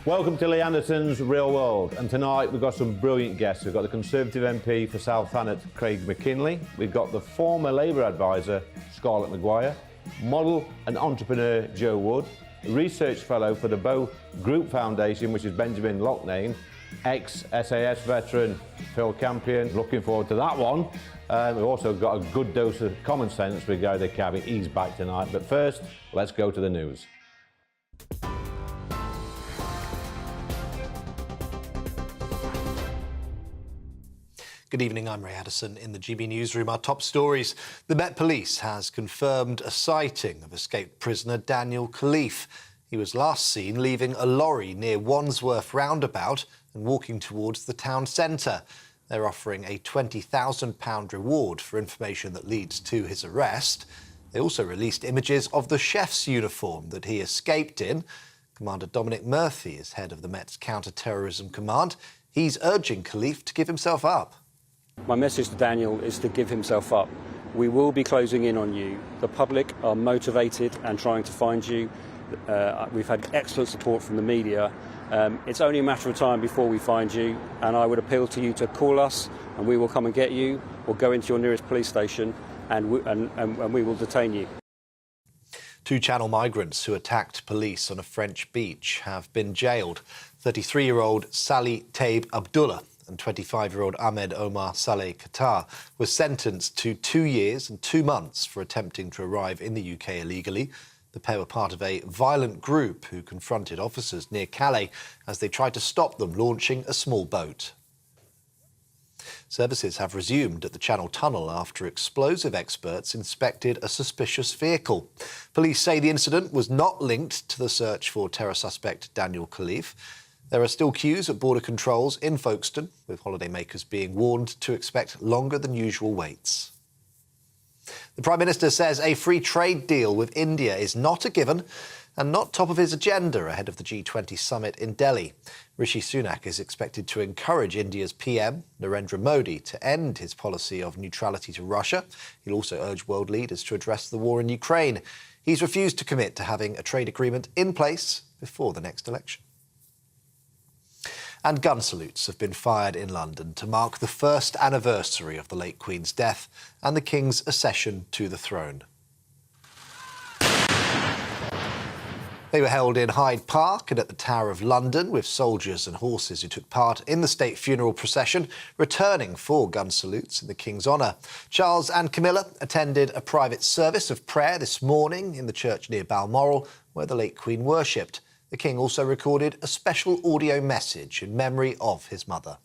Welcome to Lee Anderson's Real World, and tonight we've got some brilliant guests. We've got the Conservative MP for South Thanet, Craig McKinley. We've got the former Labour advisor, Scarlett Maguire, model and entrepreneur Joe Wood, research fellow for the Bow Group Foundation, which is Benjamin Loughnane, ex-SAS veteran Phil Campion. Looking forward to that one. We've also got a good dose of common sense with Gary Cabby. He's back tonight. But first, let's go to the news. Good evening, I'm Ray Addison in the GB newsroom. Our top stories. The Met Police has confirmed a sighting of escaped prisoner Daniel Khalif. He was last seen leaving a lorry near Wandsworth roundabout and walking towards the town centre. They're offering a £20,000 reward for information that leads to his arrest. They also released images of the chef's uniform that he escaped in. Commander Dominic Murphy is head of the Met's Counter-Terrorism Command. He's urging Khalif to give himself up. My message to Daniel is to give himself up. We will be closing in on you. The public are motivated and trying to find you. We've had excellent support from the media. It's only a matter of time before we find you, and I would appeal to you to call us and we will come and get you, or go into your nearest police station and we will detain you. 2 Channel migrants who attacked police on a French beach have been jailed. 33-year-old Salih Taib Abdullah and 25-year-old Ahmed Omar Saleh Qatar were sentenced to 2 years and 2 months for attempting to arrive in the UK illegally. The pair were part of a violent group who confronted officers near Calais as they tried to stop them launching a small boat. Services have resumed at the Channel Tunnel after explosive experts inspected a suspicious vehicle. Police say the incident was not linked to the search for terror suspect Daniel Khalif. There are still queues at border controls in Folkestone, with holidaymakers being warned to expect longer than usual waits. The Prime Minister says a free trade deal with India is not a given and not top of his agenda ahead of the G20 summit in Delhi. Rishi Sunak is expected to encourage India's PM, Narendra Modi, to end his policy of neutrality to Russia. He'll also urge world leaders to address the war in Ukraine. He's refused to commit to having a trade agreement in place before the next election. And gun salutes have been fired in London to mark the first anniversary of the late Queen's death and the King's accession to the throne. They were held in Hyde Park and at the Tower of London, with soldiers and horses who took part in the state funeral procession, returning for gun salutes in the King's honour. Charles and Camilla attended a private service of prayer this morning in the church near Balmoral, where the late Queen worshipped. The King also recorded a special audio message in memory of his mother.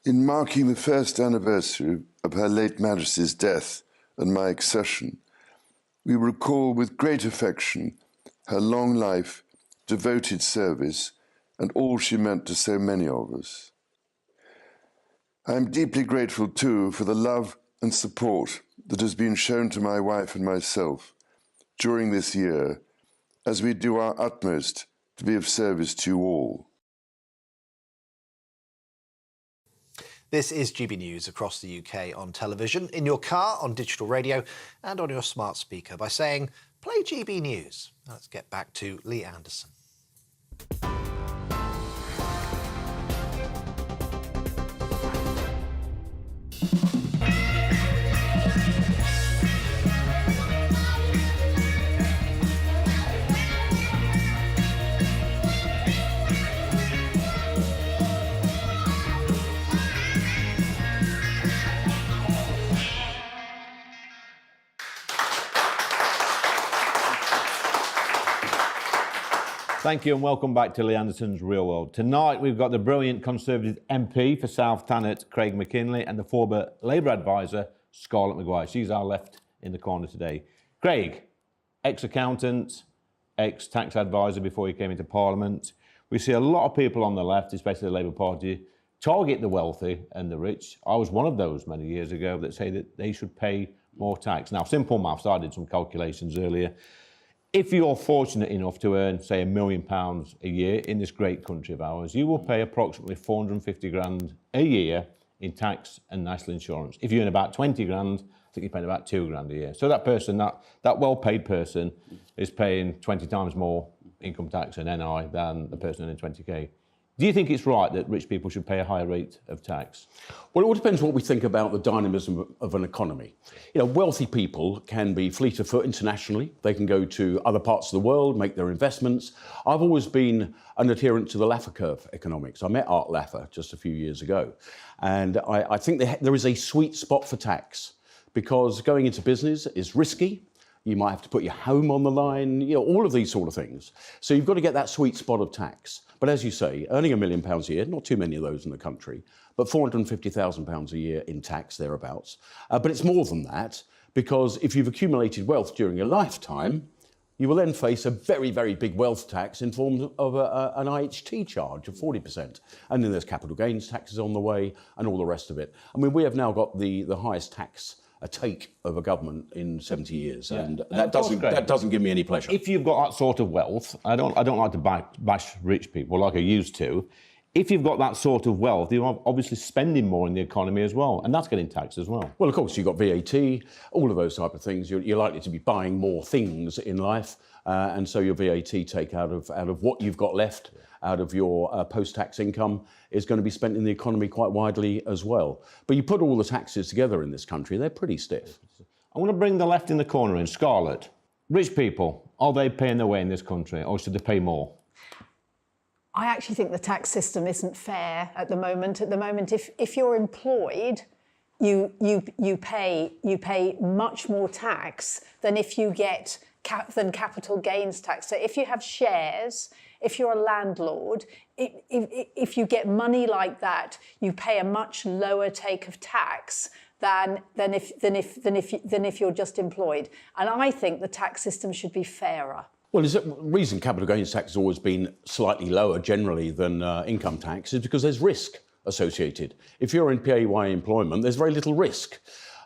In marking the first anniversary of Her late Majesty's death and my accession, we recall with great affection her long life, devoted service, and all she meant to so many of us. I am deeply grateful, too, for the love and support that has been shown to my wife and myself during this year, as we do our utmost to be of service to you all. This is GB News across the UK on television, in your car, on digital radio, and on your smart speaker by saying, "Play GB News." Let's get back to Lee Anderson. Thank you and welcome back to Lee Anderson's Real World. Tonight we've got the brilliant Conservative MP for South Thanet, Craig McKinley, and the former Labour advisor, Scarlett Maguire. She's our left in the corner today. Craig, ex-accountant, ex-tax advisor before he came into Parliament. We see a lot of people on the left, especially the Labour Party, target the wealthy and the rich. I was one of those many years ago that say that they should pay more tax. Now, simple maths, I did some calculations earlier. If you're fortunate enough to earn, say, £1 million a year in this great country of ours, you will pay approximately 450 grand a year in tax and national insurance. If you earn about 20 grand, I think you're paying about 2 grand a year. So that person, that well-paid person, is paying 20 times more income tax and NI than the person earning 20k. Do you think it's right that rich people should pay a higher rate of tax? Well, it all depends what we think about the dynamism of an economy. You know, wealthy people can be fleet of foot internationally. They can go to other parts of the world, make their investments. I've always been an adherent to the Laffer curve economics. I met Art Laffer just a few years ago. And I think there is a sweet spot for tax because going into business is risky. You might have to put your home on the line, all of these sort of things. So you've got to get that sweet spot of tax. But as you say, earning £1 million a year, not too many of those in the country, but £450,000 a year in tax, thereabouts. But it's more than that, because if you've accumulated wealth during your lifetime, you will then face a very, very big wealth tax in form of an IHT charge of 40%. And then there's capital gains taxes on the way and all the rest of it. I mean, we have now got the highest tax take of a government in 70 years, and that doesn't give me any pleasure. If you've got that sort of wealth, I don't like to bash rich people like I used to. If you've got that sort of wealth, you're obviously spending more in the economy as well, and that's getting taxed as well. Well, of course, you've got VAT, all of those type of things. You're likely to be buying more things in life, and so your VAT take out of what you've got left, out of your post-tax income, is going to be spent in the economy quite widely as well. But you put all the taxes together in this country, they're pretty stiff. I want to bring the left in the corner in. Scarlett, rich people, are they paying their way in this country, or should they pay more? I actually think the tax system isn't fair at the moment. At the moment, if you're employed, you pay much more tax than if you get capital gains tax. So if you have shares, if you're a landlord, if you get money like that, you pay a much lower take of tax than if you're just employed. And I think the tax system should be fairer. Well, the reason capital gains tax has always been slightly lower generally than income tax is because there's risk associated. If you're in PAYE employment, there's very little risk.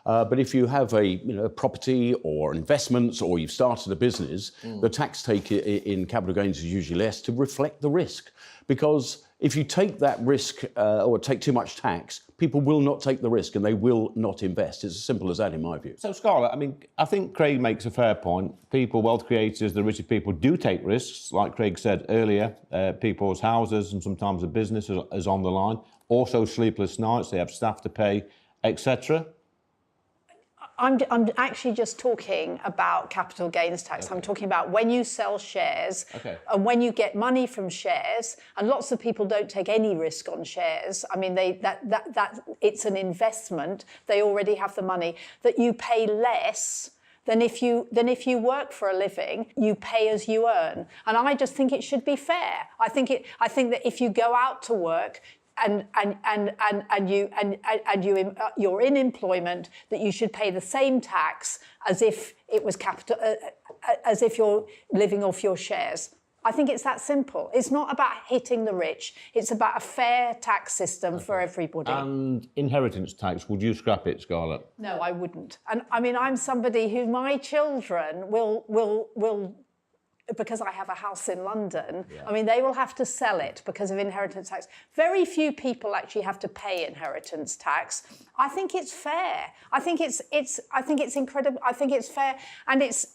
But if you have a property or investments, or you've started a business, the tax take in capital gains is usually less to reflect the risk. Because if you take that risk or take too much tax, people will not take the risk and they will not invest. It's as simple as that in my view. So, Scarlett, I mean, I think Craig makes a fair point. People, wealth creators, the richer people do take risks. Like Craig said earlier, people's houses and sometimes a business is on the line. Also sleepless nights, they have staff to pay, etc. I'm actually just talking about capital gains tax. Okay. I'm talking about when you sell shares and when you get money from shares, and lots of people don't take any risk on shares. I mean, it's an investment. They already have the money. That you pay less than if you work for a living. You pay as you earn, and I just think it should be fair. I think that if you go out to work, you're in employment, that you should pay the same tax as if it was capital, as if you're living off your shares. I think it's that simple. It's not about hitting the rich. It's about a fair tax system for everybody. And inheritance tax, would you scrap it, Scarlett? No, I wouldn't. And I mean, I'm somebody who my children will because I have a house in London, I mean, they will have to sell it because of inheritance tax. Very few people actually have to pay inheritance tax. I think it's fair. I think it's incredible. I think it's fair, and it's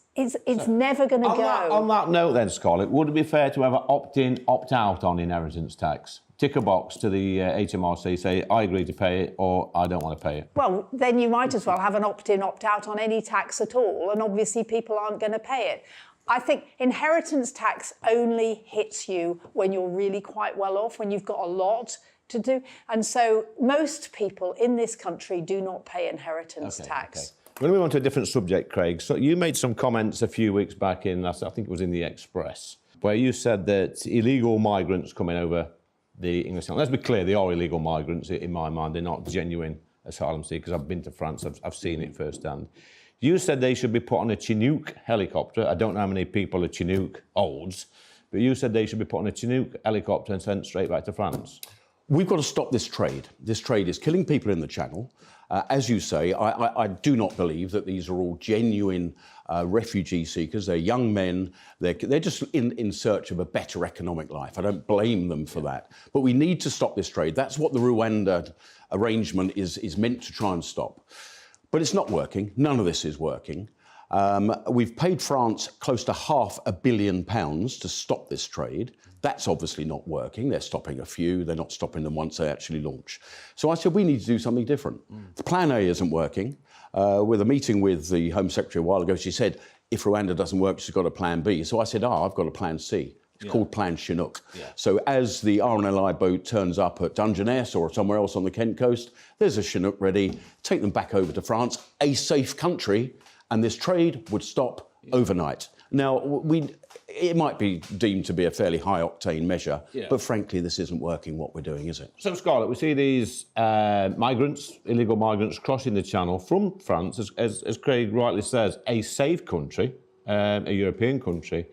never going to go. On that note then, Scarlett, would it be fair to have an opt-in, opt-out on inheritance tax? Tick a box to the HMRC, say, I agree to pay it, or I don't want to pay it. Well, then you might as well have an opt-in, opt-out on any tax at all, and obviously people aren't going to pay it. I think inheritance tax only hits you when you're really quite well off, when you've got a lot to do. And so most people in this country do not pay inheritance tax. Okay. We're going to move on to a different subject, Craig. So you made some comments a few weeks back I think it was in the Express, where you said that illegal migrants coming over the English Channel. Let's be clear, they are illegal migrants in my mind. They're not genuine asylum seekers, because I've been to France, I've seen it firsthand. You said they should be put on a Chinook helicopter. I don't know how many people a Chinook holds, but you said they should be put on a Chinook helicopter and sent straight back to France. We've got to stop this trade. This trade is killing people in the Channel. As you say, I do not believe that these are all genuine refugee seekers. They're young men. They're just in search of a better economic life. I don't blame them for that. But we need to stop this trade. That's what the Rwanda arrangement is meant to try and stop. But it's not working. None of this is working. We've paid France close to £500 million to stop this trade. That's obviously not working. They're stopping a few. They're not stopping them once they actually launch. So I said, we need to do something different. The plan A isn't working. With a meeting with the Home Secretary a while ago, she said, if Rwanda doesn't work, she's got a plan B. So I said, I've got a plan C. It's called Plan Chinook. So as the RNLI boat turns up at Dungeness or somewhere else on the Kent coast, there's a Chinook ready, take them back over to France, a safe country, and this trade would stop overnight. Now, it might be deemed to be a fairly high-octane measure, but frankly, this isn't working what we're doing, is it? So, Scarlett, we see these migrants, illegal migrants, crossing the Channel from France, as Craig rightly says, a safe country, a European country.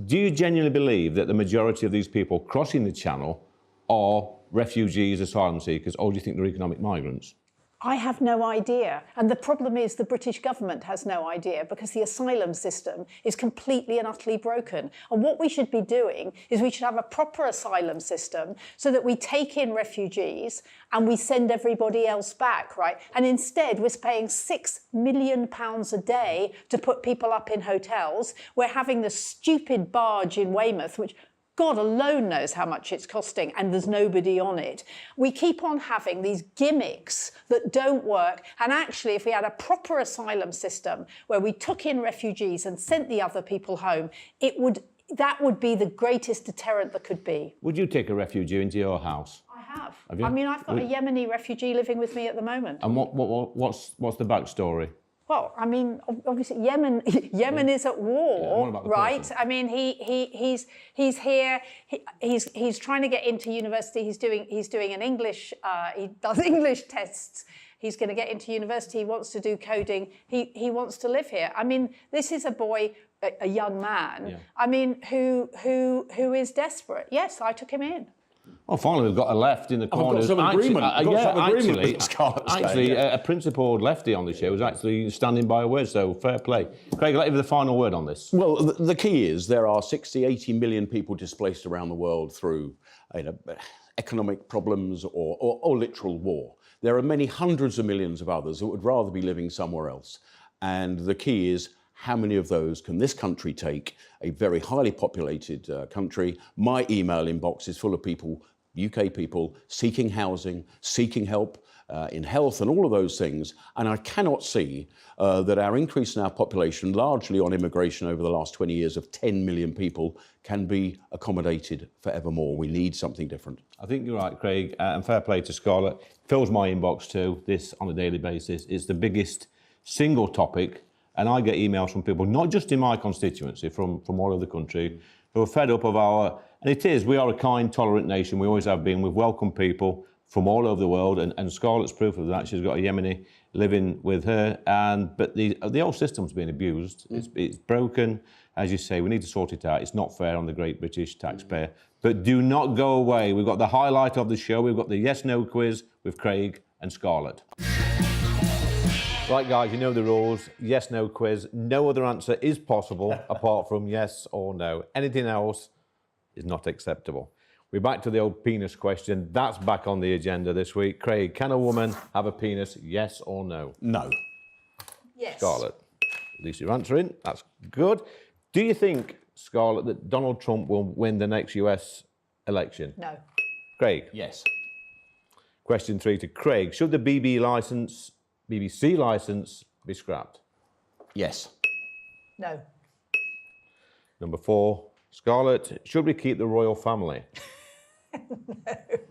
Do you genuinely believe that the majority of these people crossing the Channel are refugees, asylum seekers, or do you think they're economic migrants? I have no idea. And the problem is the British government has no idea because the asylum system is completely and utterly broken. And what we should be doing is we should have a proper asylum system so that we take in refugees and we send everybody else back, right? And instead, we're paying £6 million a day to put people up in hotels. We're having the stupid barge in Weymouth, which God alone knows how much it's costing, and there's nobody on it. We keep on having these gimmicks that don't work. And actually, if we had a proper asylum system where we took in refugees and sent the other people home, that would be the greatest deterrent that could be. Would you take a refugee into your house? I have. Have you? I mean, I've got a Yemeni refugee living with me at the moment. And what's the backstory? Well, I mean, obviously, Yemen is at war, right? person? I mean, he's here. He's trying to get into university. He's doing an English. He does English tests. He's going to get into university. He wants to do coding. He wants to live here. I mean, this is a boy, a young man. I mean, who is desperate. Yes, I took him in. Well, finally, we've got a left in the corner. We've got some agreement. Actually, a principled lefty on the show was actually standing by a word, so fair play. Craig, I'll let you have the final word on this. Well, the key is there are 60, 80 million people displaced around the world through economic problems or literal war. There are many hundreds of millions of others that would rather be living somewhere else. And the key is, how many of those can this country take, a very highly populated country? My email inbox is full of people, UK people, seeking housing, seeking help in health and all of those things. And I cannot see that our increase in our population, largely on immigration over the last 20 years of 10 million people, can be accommodated forevermore. We need something different. I think you're right, Craig, and fair play to Scarlett. Fills my inbox too, this on a daily basis. It's the biggest single topic. And I get emails from people, not just in my constituency, from all over the country, who are fed up of we are a kind, tolerant nation. We always have been. We've welcomed people from all over the world, and Scarlett's proof of that. She's got a Yemeni living with her, but the whole system's been abused. It's broken, as you say. We need to sort it out. It's not fair on the great British taxpayer. But do not go away. We've got the highlight of the show. We've got the yes/no quiz with Craig and Scarlett. Right, guys, you know the rules. Yes, no quiz. No other answer is possible apart from yes or no. Anything else is not acceptable. We're back to the old penis question. That's back on the agenda this week. Craig, can a woman have a penis, yes or no? No. Yes. Scarlett, at least you're answering. That's good. Do you think, Scarlett, that Donald Trump will win the next US election? No. Craig? Yes. Question 3 to Craig. Should the BBC licence be scrapped? Yes. No. Number 4, Scarlett, should we keep the royal family?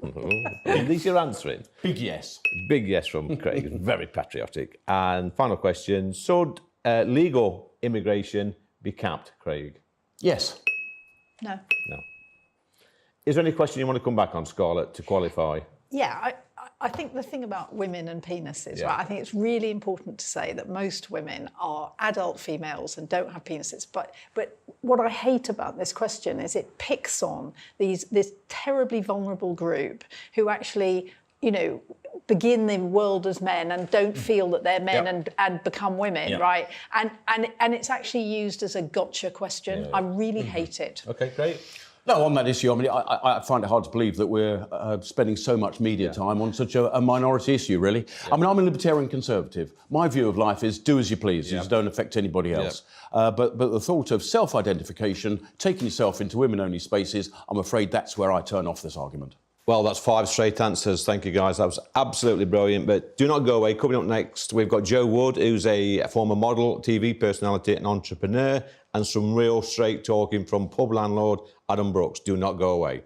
No. At least you're answering. Big yes. Big yes from Craig. Very patriotic. And final question, should legal immigration be capped, Craig? Yes. No. No. Is there any question you want to come back on, Scarlett, to qualify? Yeah, I think the thing about women and penises, right? I think it's really important to say that most women are adult females and don't have penises. But what I hate about this question is it picks on this terribly vulnerable group who actually, begin the world as men and don't feel that they're men and become women, right? And it's actually used as a gotcha question. I really hate it. Okay, great. No, on that issue, I mean, I find it hard to believe that we're spending so much media time on such a minority issue, really. I mean, I'm a libertarian conservative. My view of life is do as you please, just don't affect anybody else. But the thought of self-identification, taking yourself into women-only spaces, I'm afraid that's where I turn off this argument. Well, that's 5 straight answers. Thank you, guys. That was absolutely brilliant. But do not go away. Coming up next, we've got Jo Wood, who's a former model, TV personality and entrepreneur, and some real straight talking from pub landlord Adam Brooks. Do not go away.